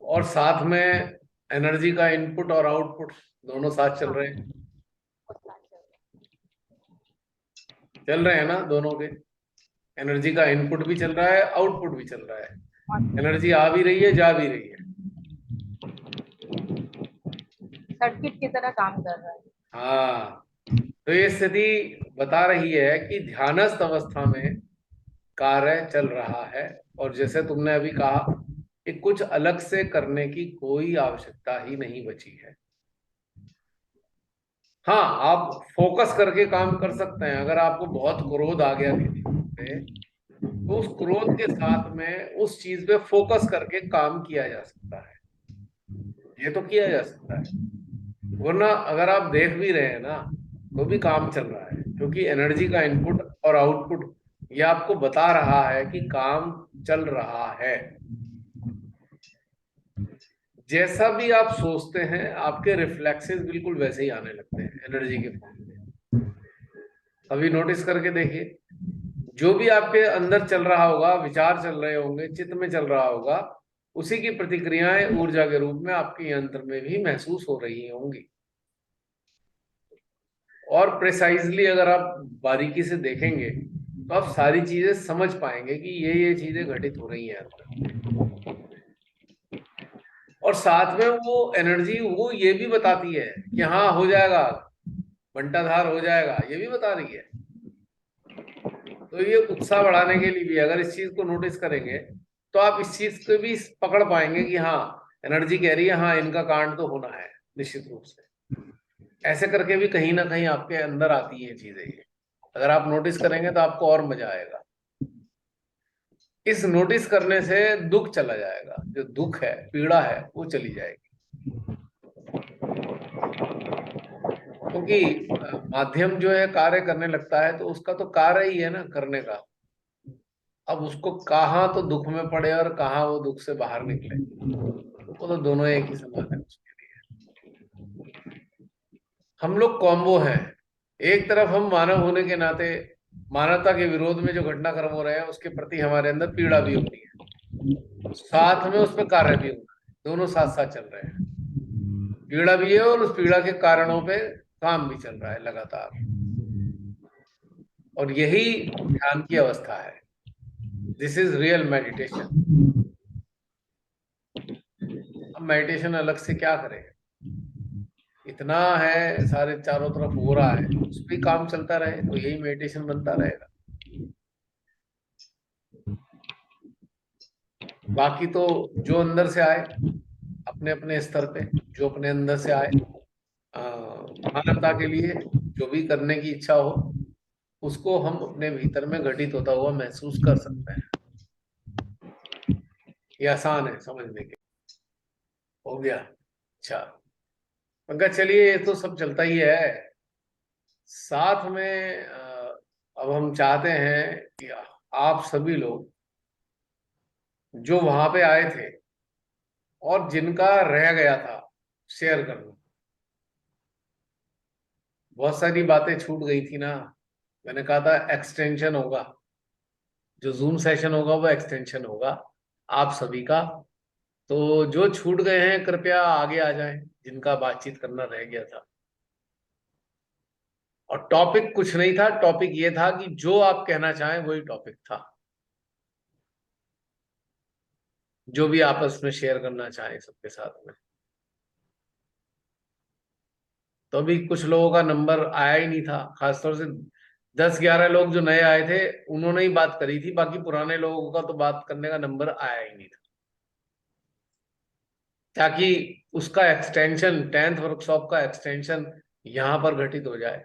और साथ में एनर्जी का इनपुट और आउटपुट दोनों साथ चल हाँ, रहे हैं। वो साथ चल रहे चल रहे हैं ना दोनों के। एनर्जी का इनपुट भी चल रहा है, आउटपुट भी चल रहा है। हैं। एनर्जी आ भी रही है, जा भी रही है। सर्किट की तरह काम कर रहा है। हाँ। तो ये स्थिति बता रही है कि ध्यानस्थ अवस्था में कार्य चल रहा है, और जैसे तुमने अभी कहा कि कुछ अलग से करने की कोई आवश्यकता ही नहीं बची है। हाँ, आप फोकस करके काम कर सकते हैं। अगर आपको बहुत क्रोध आ गया किसी पे, तो उस क्रोध के साथ में उस चीज पे फोकस करके काम किया जा सकता है, ये तो किया जा सकता है। वरना अगर आप देख भी रहे हैं ना, तो भी काम चल रहा है, क्योंकि एनर्जी का इनपुट और आउटपुट ये आपको बता रहा है कि काम चल रहा है। जैसा भी आप सोचते हैं, आपके रिफ्लेक्सेस बिल्कुल वैसे ही आने लगते हैं एनर्जी के फॉर्म में। अभी नोटिस करके देखिए, जो भी आपके अंदर चल रहा होगा, विचार चल रहे होंगे, चित्त में चल रहा होगा, उसी की प्रतिक्रियाएं ऊर्जा के रूप में आपके यंत्र में भी महसूस हो रही होंगी। और प्रिसाइजली अगर आप बारीकी से देखेंगे तो आप सारी चीजें समझ पाएंगे कि ये चीजें घटित हो रही हैं अंदर। और साथ में वो एनर्जी वो ये भी बताती है कि हाँ हो जाएगा, घंटाधार हो जाएगा, ये भी बता रही है। तो ये उत्साह बढ़ाने के लिए भी अगर इस चीज को नोटिस करेंगे तो आप इस चीज को भी पकड़ पाएंगे कि हाँ एनर्जी कह रही है हाँ इनका कांड तो होना है निश्चित रूप से। ऐसे करके भी कहीं ना कहीं आपके अंदर आती है चीजें ये। अगर आप नोटिस करेंगे तो आपको और मजा आएगा। इस नोटिस करने से दुख चला जाएगा, जो दुख है पीड़ा है वो चली जाएगी। क्योंकि माध्यम जो है कार्य करने लगता है तो उसका तो कार्य ही है ना करने का। अब उसको कहाँ तो दुख में पड़े और कहाँ वो दुख से बाहर निकले, वो तो दोनों एक ही समान है उसके लिए। हम लोग कॉम्बो हैं। एक तरफ हम मानव होने के नाते मानवता के विरोध में जो घटनाक्रम हो रहे हैं उसके प्रति हमारे अंदर पीड़ा भी होती है, साथ में उस पर कार्य भी होता है, दोनों साथ साथ चल रहे हैं। पीड़ा भी है और उस पीड़ा के कारणों पे काम भी चल रहा है लगातार। और यही ध्यान की अवस्था है। This is real meditation. अब मेडिटेशन अलग से क्या करें, इतना है सारे चारों तरफ हो रहा है, उस पर काम चलता रहे तो यही मेडिटेशन बनता रहेगा। बाकी तो जो अंदर से आए अपने अपने स्तर पे, जो अपने अंदर से आए मानवता के लिए जो भी करने की इच्छा हो उसको हम अपने भीतर में घटित होता हुआ महसूस कर सकते हैं। ये आसान है समझने के। हो गया? अच्छा, पंकज चलिए ये तो सब चलता ही है। साथ में अब हम चाहते हैं कि आप सभी लोग जो वहां पे आए थे और जिनका रह गया था शेयर करना। बहुत सारी बातें छूट गई थी ना, मैंने कहा था एक्सटेंशन होगा, जो जूम सेशन होगा वो एक्सटेंशन होगा आप सभी का। तो जो छूट गए हैं कृपया आगे आ जाएं, जिनका बातचीत करना रह गया था। और टॉपिक कुछ नहीं था, टॉपिक ये था कि जो आप कहना चाहें वही टॉपिक था, जो भी आपस में शेयर करना चाहें सबके साथ में। तो अभी कुछ लोगों का नंबर आया ही नहीं था, खासतौर से 10-11 लोग जो नए आए थे उन्होंने ही बात करी थी, बाकी पुराने लोगों का तो बात करने का नंबर आया ही नहीं था, ताकि उसका एक्सटेंशन 10th वर्कशॉप का एक्सटेंशन यहां पर घटित हो जाए,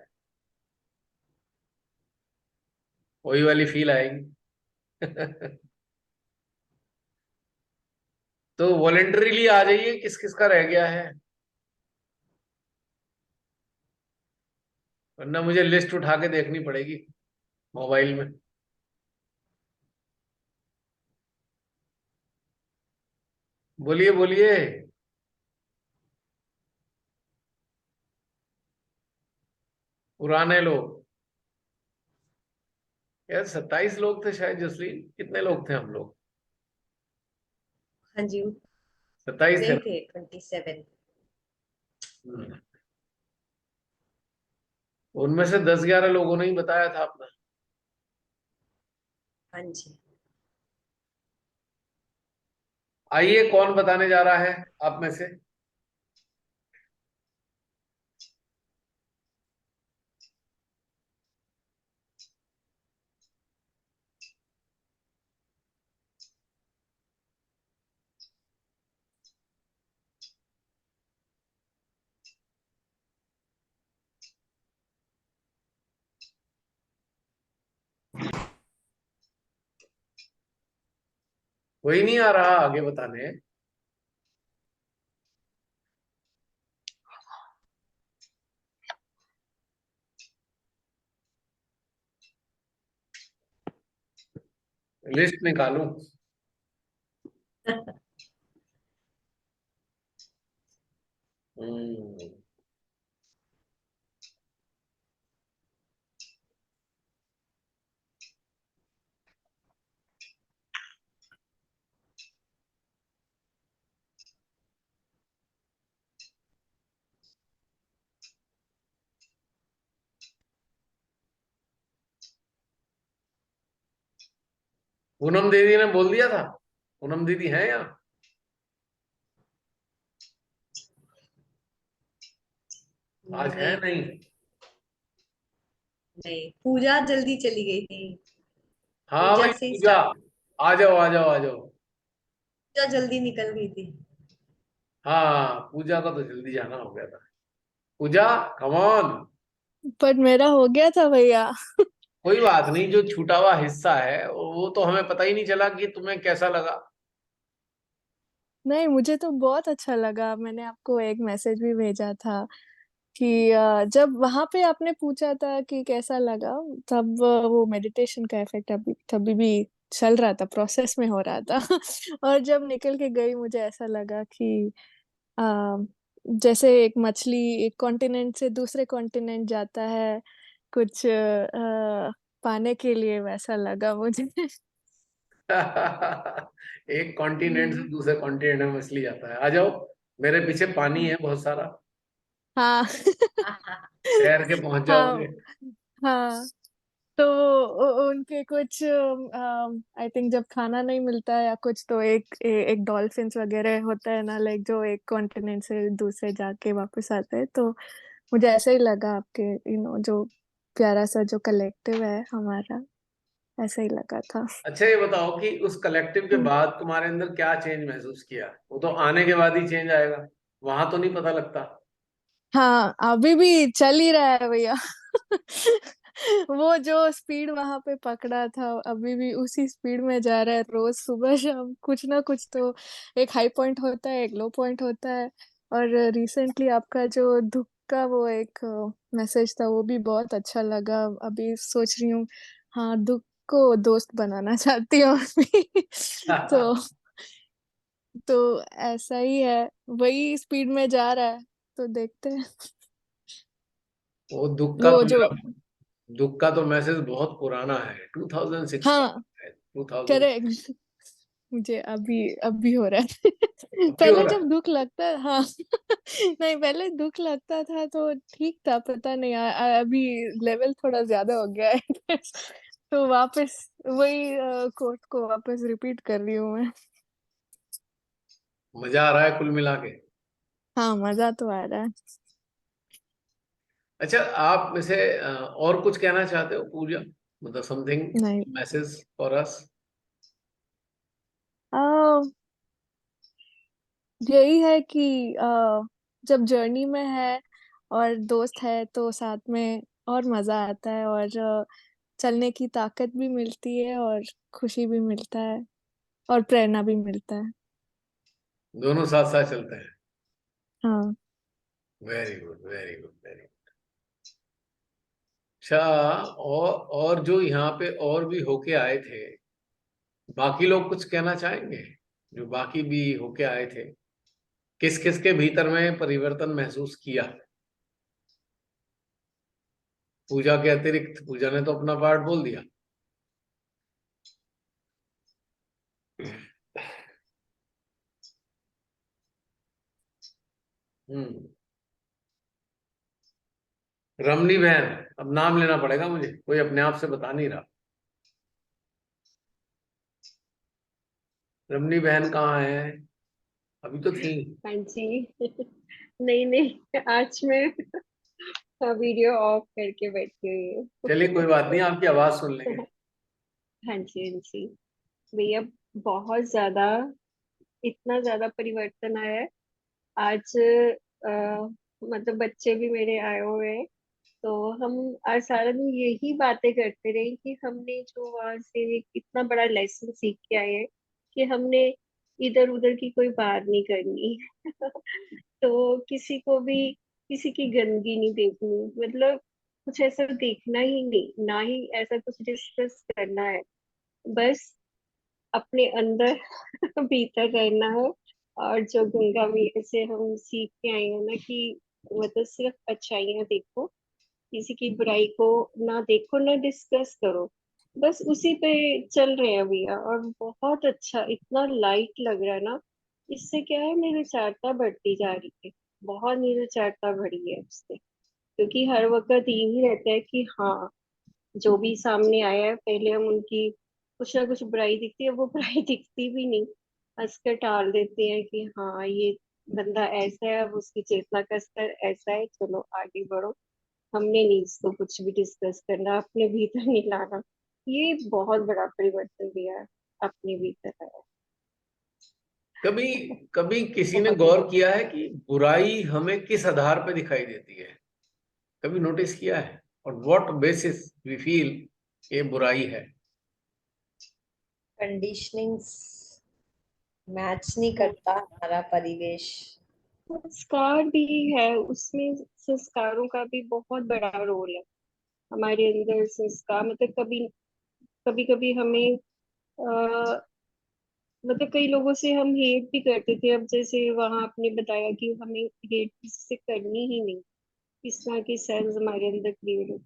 वही वाली फील आएगी। तो वॉलेंटरीली आ जाइए, किस किस का रह गया है, वरना मुझे लिस्ट उठा के देखनी पड़ेगी मोबाइल में। बोलिए बोलिए। पुराने लोग यार 27 लोग थे शायद, जसलीन कितने लोग थे हम लोग? हाँ जी, 27 थे नहीं ना? थे 27। हम्म। उनमें से 10-11 लोगों ने ही बताया था अपना। हाँ जी, आइए कौन बताने जा रहा है आप में से? कोई नहीं आ रहा आगे बताने? लिस्ट निकालूं? हम्म। पूनम दीदी ने बोल दिया था? पूनम दीदी है यहाँ? आज है नहीं नहीं? नहीं, पूजा जल्दी चली गई थी। हाँ पूजा भाई से पूजा, स्टार्ट। आ जाओ आ जाओ आ जाओ। पूजा जल्दी निकल गई थी। हाँ पूजा का तो जल्दी जाना हो गया था। पूजा कम ऑन। पर मेरा हो गया था भैया। कोई बात नहीं, जो छूटा हुआ हिस्सा है वो तो हमें पता ही नहीं चला कि तुम्हें कैसा लगा। नहीं, मुझे तो बहुत अच्छा लगा। मैंने आपको एक मैसेज भी भेजा था कि जब वहां पे आपने पूछा था कि कैसा लगा, तब वो मेडिटेशन का इफेक्ट अभी तभी भी चल रहा था, प्रोसेस में हो रहा था। और जब निकल के गई, मुझे ऐसा लगा कि आ, जैसे एक मछली एक कॉन्टिनेंट से दूसरे कॉन्टिनेंट जाता है कुछ पाने के लिए, वैसा लगा मुझे। एक कॉन्टिनेंट से हम्म। दूसरे कॉन्टिनेंट में मछली जाता है। आ जाओ, मेरे पीछे पानी है बहुत सारा, हाँ। तैर के पहुंच हाँ। जाओगे। हाँ। तो उनके कुछ आई थिंक जब खाना नहीं मिलता है या कुछ, तो एक डॉल्फिन्स वगैरह होता है ना, लाइक जो एक कॉन्टिनेंट से दूसरे जाके वापस आते हैं। तो मुझे ऐसा ही लगा आपके जो प्यारा सा जो कलेक्टिव है हमारा, ऐसा ही लगा था। अच्छा ये बताओ कि उस कलेक्टिव के हम्म। बाद तुम्हारे अंदर क्या चेंज महसूस किया? वो तो आने के बाद ही चेंज आएगा, वहां तो नहीं पता लगता। हाँ, अभी भी चल ही रहा है भैया। वो जो स्पीड वहां पे पकड़ा था, अभी भी उसी स्पीड में जा रहा है। रोज सुबह शाम कुछ ना कुछ तो एक हाई पॉइंट होता है, एक लो पॉइंट होता है। और रिसेंटली आपका जो दुख का वो एक मैसेज था, वो भी बहुत अच्छा लगा। अभी सोच रही हूँ, हाँ, दुख को दोस्त बनाना चाहती हूँ अभी। तो ऐसा ही है, वही स्पीड में जा रहा है, तो देखते हैं। वो दुख का वो तो जो, मेरा, दुख का तो मैसेज बहुत पुराना है, 2006 का हाँ, है, 2000। करेक्ट। मुझे अभी अभी हो रहा है। अब भी हो पहले रहा जब है। दुख लगता है, हाँ। नहीं, पहले दुख लगता था तो ठीक था, पता नहीं अभी लेवल थोड़ा ज्यादा हो गया है। तो वापस वही कोट को वापस रिपीट कर रही हूँ मैं। मजा आ रहा है कुल मिला के। हाँ, मजा तो आ रहा है। अच्छा आप वैसे और कुछ कहना चाहते हो पूजा, मतलब समथिंग नहीं। Message for us? आ, यही है कि जब जर्नी में है और दोस्त है तो साथ में और मजा आता है, और चलने की ताकत भी मिलती है, और खुशी भी मिलता है, और प्रेरणा भी मिलता है। दोनों साथ साथ चलते हैं। हाँ। Very good very good very good. अच्छा, और जो यहाँ पे और भी होके आए थे, बाकी लोग कुछ कहना चाहेंगे? जो बाकी भी होके आए थे, किस किस के भीतर में परिवर्तन महसूस किया? पूजा के अतिरिक्त, पूजा ने तो अपना पार्ट बोल दिया। हम्म। रमनी बहन, अब नाम लेना पड़ेगा मुझे, कोई अपने आप से बता नहीं रहा। रमनी बहन कहाँ है? अभी तो थी। हाँ जी। नहीं नहीं, आज मैं वीडियो ऑफ करके बैठी हुई हूँ। चलिए कोई बात नहीं, आपकी आवाज सुन लेंगे। हाँ जी, हाँ जी। भैया, बहुत ज्यादा, इतना ज्यादा परिवर्तन आया है आज। मतलब बच्चे भी मेरे आए हुए हैं, तो हम आज सारा दिन यही बातें करते रहे कि हमने जो वहां से एक इतना बड़ा लेसन सीख के आए हैं कि हमने इधर उधर की कोई बात नहीं करनी। तो किसी को भी किसी की गंदगी नहीं देखनी, मतलब कुछ ऐसा देखना ही नहीं, ना ही ऐसा कुछ डिस्कस करना है। बस अपने अंदर भीतर रहना है। और जो गंगा मैया से हम सीख के आए हैं ना कि मतलब सिर्फ अच्छाइयाँ देखो, किसी की बुराई को ना देखो, ना डिस्कस करो। बस उसी पे चल रहे हैं भैया, और बहुत अच्छा, इतना लाइट लग रहा है ना। इससे क्या है, निरुचारता बढ़ती जा रही है। बहुत निरुचारता बढ़ी है उससे, क्योंकि हर वक्त यही रहता है कि हाँ, जो भी सामने आया है पहले हम उनकी कुछ ना कुछ बुराई दिखती है, वो बुराई दिखती भी नहीं, हंस कर टाल देते हैं कि हाँ ये बंदा ऐसा है, अब उसकी चेतना का स्तर ऐसा है, चलो आगे बढ़ो, हमने नहीं इसको कुछ भी डिस्कस करना, अपने भीतर नहीं लाना। ये बहुत बड़ा परिवर्तन दिया है, अपने भीतर आया। कभी कभी किसी ने बहुत गौर किया है कि बुराई हमें किस आधार पे दिखाई देती है? कभी नोटिस किया है? और व्हाट बेसिस वी फील ये बुराई है? कंडीशनिंग्स मैच नहीं करता हमारा परिवेश। संस्कार भी है उसमें, संस्कारों का भी बहुत बड़ा रोल है हमारे अंदर। संस्कार मतलब कभी कभी कभी हमें मतलब कई लोगों से हम हेट भी करते थे, अब जैसे वहां आपने बताया कि हमें हेट किसी से करनी ही नहीं, इस तरह की सेंस हमारे अंदर क्रिएट हो,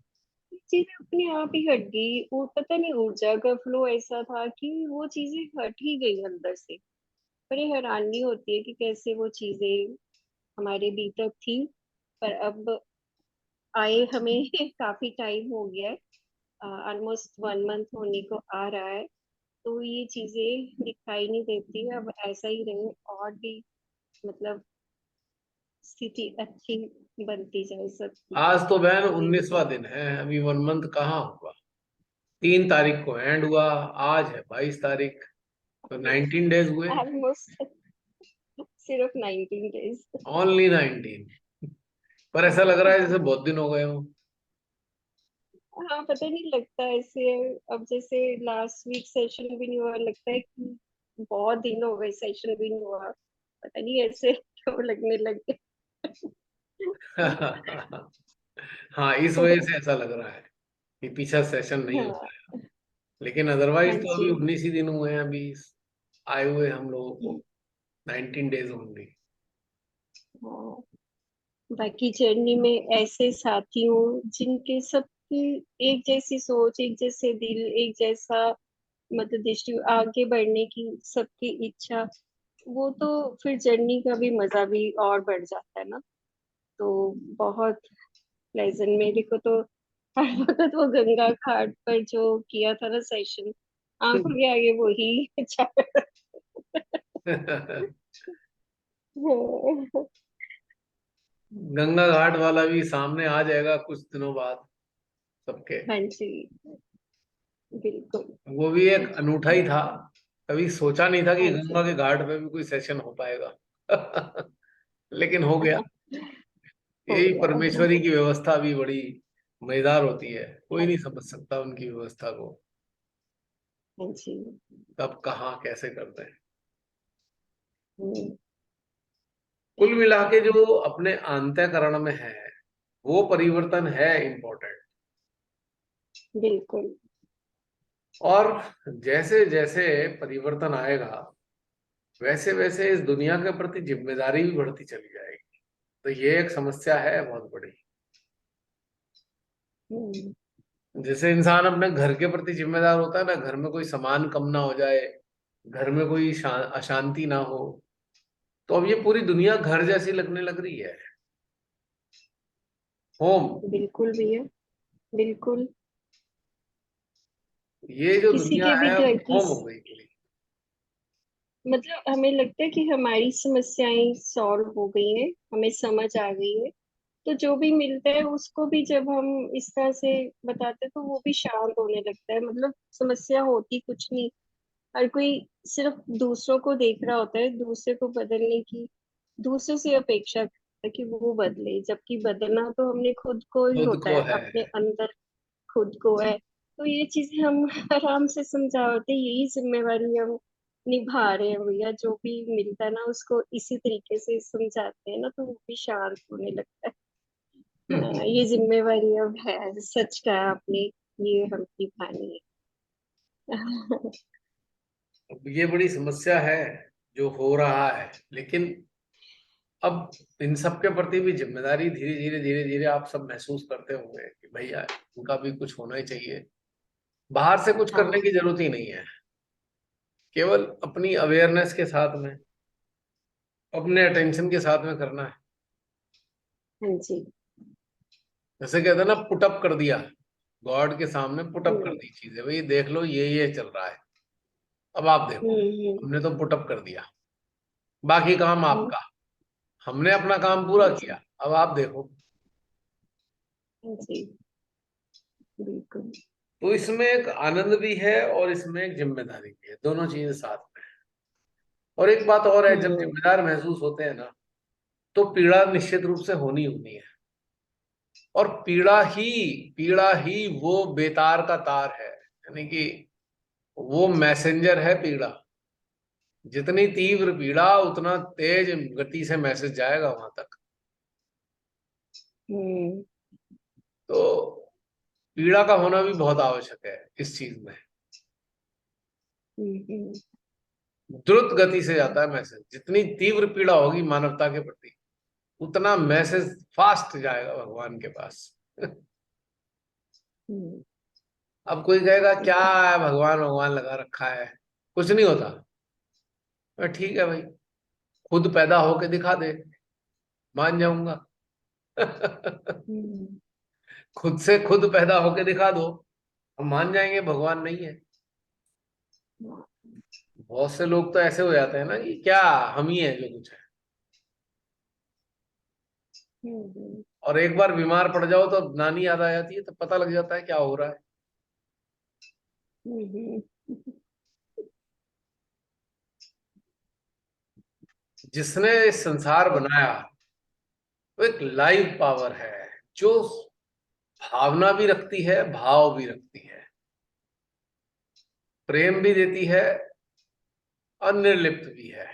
चीजें अपने आप ही हट गई। वो पता नहीं ऊर्जा का फ्लो ऐसा था कि वो चीजें हट ही गई अंदर से। बड़ी हैरानी होती है कि कैसे वो चीजें हमारे भीतर थी, पर अब आए हमें काफी टाइम हो गया है, ऑलमोस्ट 1 मंथ होने को आ रहा है, तो ये चीजें दिखाई नहीं देती। अब ऐसा ही रहे और भी मतलब स्थिति अच्छी बनती जाए सबकी। आज तो बहन ये 19वां दिन है, अभी 1 मंथ कहाँ हुआ। 3 तारीख को एंड हुआ, आज है 22 तारीख, तो 19 डेज हुए। ऑलमोस्ट सिर्फ 19 डेज। ओनली 19। पर ऐसा लग रहा है जैसे बहुत दिन हो गए हो। हाँ पता नहीं लगता ऐसे। अब जैसे लास्ट वीक सेशन भी नहीं हुआ, लगता है कि बहुत दिन हो गए सेशन भी नहीं हुआ, पता नहीं ऐसे क्यों लगने लग हाँ, इस वजह से ऐसा लग रहा है कि पीछा सेशन नहीं हो हाँ। पाया। लेकिन हाँ अदरवाइज तो जी। अभी 19 ही दिन हुए हैं अभी आए हुए हम लोगों को। 19 डेज होंगे। हाँ, बाकी जर्नी में ऐसे साथी हो जिनके सबकी एक जैसी सोच, एक जैसे दिल, एक जैसा मतलब दृष्टि, आगे बढ़ने की सबकी इच्छा, वो तो फिर जर्नी का भी मजा भी और बढ़ जाता है ना। तो बहुत प्लेजेंट मेरे को तो हर वक्त वो गंगा घाट पर जो किया था ना सेशन, आंखों के आगे वही गंगा घाट वाला भी सामने आ जाएगा कुछ दिनों बाद सबके। हाँ जी, बिल्कुल। वो भी एक अनूठा ही था। कभी सोचा नहीं था कि हाँ जी। गंगा के घाट पे भी कोई सेशन हो पाएगा। लेकिन हो गया। हो यही गया। परमेश्वरी की व्यवस्था भी बड़ी मजेदार होती है, कोई हाँ नहीं समझ सकता उनकी व्यवस्था को हाँ जी। कब कहाँ कैसे करते हैं। हम्म, कुल मिला के जो अपने अंतःकरण में है वो परिवर्तन है इम्पोर्टेंट। बिल्कुल। और जैसे जैसे परिवर्तन आएगा वैसे वैसे इस दुनिया के प्रति जिम्मेदारी भी बढ़ती चली जाएगी। तो ये एक समस्या है बहुत बड़ी। हम्म, जैसे इंसान अपने घर के प्रति जिम्मेदार होता है ना, घर में कोई सामान कम ना हो जाए, घर में कोई अशांति ना हो, तो अब ये पूरी दुनिया घर जैसी लगने लग रही है। होम। बिल्कुल भैया, बिल्कुल। ये जो किसी दुनिया के भी है अब घर की होम हो गई पूरी। मतलब हमें लगता है कि हमारी समस्याएं सॉल्व हो गई हैं, हमें समझ आ गई है, तो जो भी मिलता है उसको भी जब हम इस तरह से बताते हैं तो वो भी शांत होने लगता है। मतलब समस्या होती कुछ नहीं, हर कोई सिर्फ दूसरों को देख रहा होता है, दूसरे को बदलने की, दूसरे से अपेक्षा करता है कि वो बदले, जबकि बदलना तो हमने खुद को ही खुद होता को है, है। अपने अंदर खुद को है। तो ये चीजें हम आराम से समझाते, यही जिम्मेवारी हम निभा रहे हैं भैया। जो भी मिलता है ना उसको इसी तरीके से समझाते हैं ना, तो वो भी शांत होने लगता है। हाँ, ये जिम्मेवारी अब है, सच कहा आपने, ये हम निभानी है। अब ये बड़ी समस्या है जो हो रहा है, लेकिन अब इन सब के प्रति भी जिम्मेदारी धीरे धीरे आप सब महसूस करते होंगे कि भैया इनका भी कुछ होना ही चाहिए। बाहर से कुछ करने हाँ। की जरूरत ही नहीं है, केवल अपनी अवेयरनेस के साथ में, अपने अटेंशन के साथ में करना है। हाँ जी। जैसे कहते हैं ना, पुटअप कर दिया, गॉड के सामने पुटअप कर हम्म, दी चीजें, भाई देख लो ये चल रहा है। अब आप देखो, हमने तो पुटअप कर दिया, बाकी काम आपका, हमने अपना काम पूरा किया, अब आप देखो। जी बिल्कुल। तो इसमें एक आनंद भी है और इसमें एक जिम्मेदारी भी है, दोनों चीजें साथ में है। और एक बात और है, जब जिम्मेदार महसूस होते हैं ना, तो पीड़ा निश्चित रूप से होनी होनी है। और पीड़ा ही वो बेतार का तार है, यानी कि वो मैसेंजर है पीड़ा। जितनी तीव्र पीड़ा, उतना तेज गति से मैसेज जाएगा वहां तक। हम्म तो पीड़ा का होना भी बहुत आवश्यक है इस चीज में। हम्म द्रुत गति से जाता है मैसेज, जितनी तीव्र पीड़ा होगी मानवता के प्रति, उतना मैसेज फास्ट जाएगा भगवान के पास। हम्म अब कोई कहेगा क्या है, भगवान भगवान लगा रखा है, कुछ नहीं होता। ठीक है भाई, खुद पैदा होके दिखा दे, मान जाऊंगा। हम्म खुद से खुद पैदा होके दिखा दो, हम मान जाएंगे भगवान नहीं है। बहुत से लोग तो ऐसे हो जाते हैं ना कि क्या हम ही है जो कुछ है। और एक बार बीमार पड़ जाओ तो नानी याद आ जाती है, तो पता लग जाता है क्या हो रहा है। हम्म जिसने इस संसार बनाया वो एक लाइव पावर है, जो भावना भी रखती है, भाव भी रखती है, प्रेम भी देती है और निर्लिप्त भी है।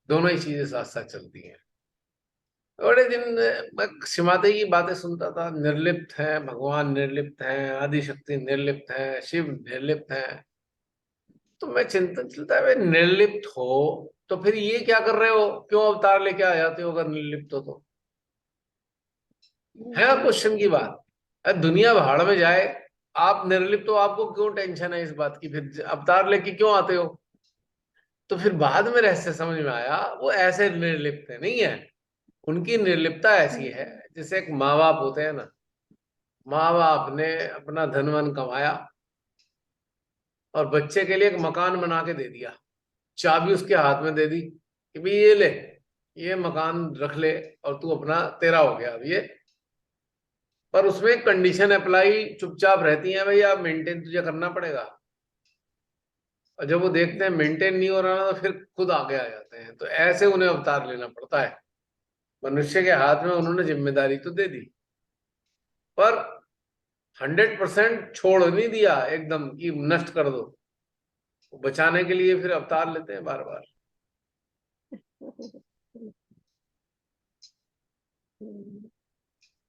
दोनों ही चीजें साथ साथ चलती हैं। बड़े दिन मैं शिमाते की बातें सुनता था, निर्लिप्त है भगवान, निर्लिप्त है आदिशक्ति, निर्लिप्त है शिव, निर्लिप्त है। तो मैं चिंतन चलता है, भाई निर्लिप्त हो तो फिर ये क्या कर रहे हो, क्यों अवतार लेके आ जाते हो अगर निर्लिप्त हो तो? है क्वेश्चन की बात। अरे दुनिया भाड़ में जाए, आप निर्लिप्त हो, आपको क्यों टेंशन है इस बात की, फिर अवतार लेके क्यों आते हो? तो फिर बाद में रहस्य समझ में आया, वो ऐसे निर्लिप्त है नहीं है। उनकी निर्लिप्तता ऐसी है, जैसे एक माँ बाप होते हैं ना, माँ बाप ने अपना धन वन कमाया और बच्चे के लिए एक मकान बना के दे दिया, चाबी उसके हाथ में दे दी कि भाई ये ले, ये मकान रख ले और तू अपना, तेरा हो गया अब ये। पर उसमें एक कंडीशन अप्लाई चुपचाप रहती है, भाई आप मेंटेन तुझे करना पड़ेगा। और जब वो देखते हैं मेंटेन नहीं हो रहा, तो फिर खुद आगे आ जाते हैं। तो ऐसे उन्हें अवतार लेना पड़ता है। मनुष्य के हाथ में उन्होंने जिम्मेदारी तो दे दी, पर 100% छोड़ नहीं दिया एकदम कि नष्ट कर दो। बचाने के लिए फिर अवतार लेते हैं बार बार।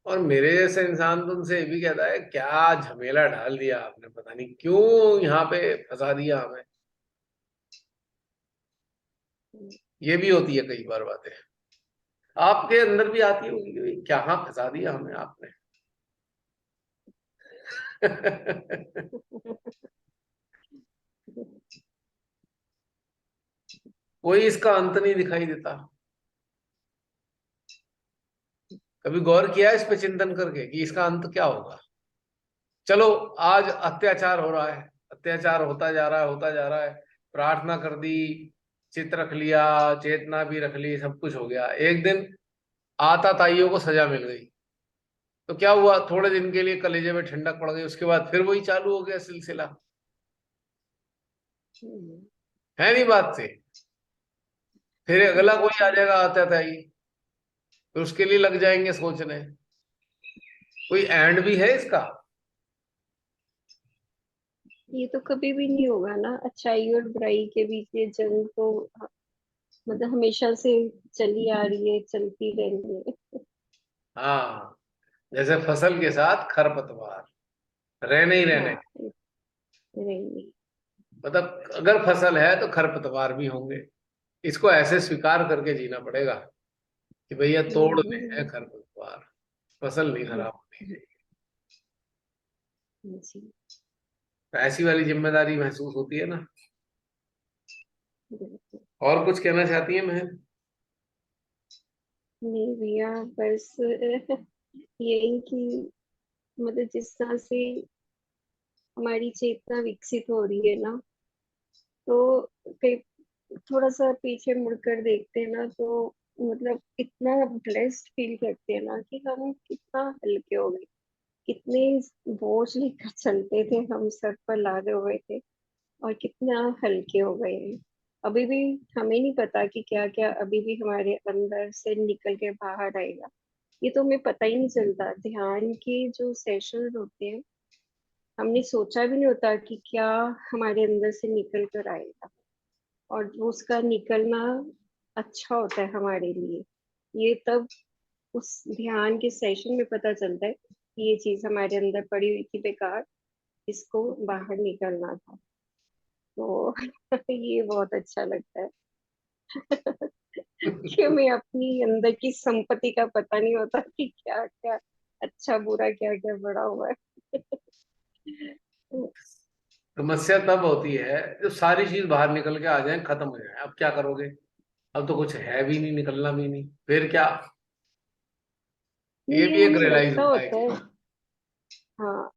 और मेरे जैसे इंसान तो उनसे ये भी कहता है, क्या झमेला डाल दिया आपने, पता नहीं क्यों यहाँ पे फंसा दिया हमें। ये भी होती है कई बार बातें, आपके अंदर भी आती होगी कि भाई क्या फंसा दिया हमें आपने। कोई इसका अंत नहीं दिखाई देता। कभी गौर किया इस पे चिंतन करके कि इसका अंत क्या होगा? चलो, आज अत्याचार हो रहा है, अत्याचार होता जा रहा है, होता जा रहा है, प्रार्थना कर दी, चित रख लिया, चेतना भी रख ली, सब कुछ हो गया। एक दिन आताताइयों को सजा मिल गई, तो क्या हुआ, थोड़े दिन के लिए कलेजे में ठंडक पड़ गई, उसके बाद फिर वही चालू हो गया सिलसिला। है नहीं बात से? फिर अगला कोई आ जाएगा आताताई, फिर उसके लिए लग जाएंगे सोचने। कोई एंड भी है इसका? ये तो कभी भी नहीं होगा ना, अच्छाई और बुराई के बीच ये जंग तो मतलब हमेशा से चली आ रही है, चलती रहेंगे। हाँ, जैसे फसल के साथ खरपतवार रहने ही रहने। हाँ रहेंगे। मतलब अगर फसल है तो खरपतवार भी होंगे। इसको ऐसे स्वीकार करके जीना पड़ेगा कि भैया तोड़ने हैं खरपतवार, फसल नहीं खराब होनी चाहिए। जी तो ऐसी वाली जिम्मेदारी महसूस होती है ना। बिल्कुल। और कुछ कहना चाहती है मैं? नहीं भैया, बस यही कि मतलब जिस तरह से हमारी चेतना विकसित हो रही है ना, तो कई थोड़ा सा पीछे मुड़कर देखते हैं ना, तो मतलब इतना ब्लेस्ड फील करते हैं ना कि हम कितना हल्के हो गए, कितने बोझ लेकर चलते थे, हम सर पर लादे हुए थे और कितना हल्के हो गए हैं। अभी भी हमें नहीं पता कि क्या क्या अभी भी हमारे अंदर से निकल के बाहर आएगा, ये तो हमें पता ही नहीं चलता। ध्यान के जो सेशन होते हैं, हमने सोचा भी नहीं होता कि क्या हमारे अंदर से निकल कर आएगा, और वो उसका निकलना अच्छा होता है हमारे लिए। ये तब उस ध्यान के सेशन में पता चलता है कि ये चीज हमारे अंदर पड़ी हुई थी बेकार, इसको बाहर निकलना था। तो ये बहुत अच्छा लगता है कि हमें अपनी अंदर की संपत्ति का पता नहीं होता कि क्या क्या अच्छा बुरा क्या क्या बड़ा हुआ है। समस्या तब होती है जब सारी चीज बाहर निकल के आ जाए, खत्म हो जाए। अब क्या करोगे? अब तो कुछ है भी नहीं, निकलना भी नहीं, फिर क्या? ये ये भी एक हमें रियलाइज लगता होता होता है। है, हाँ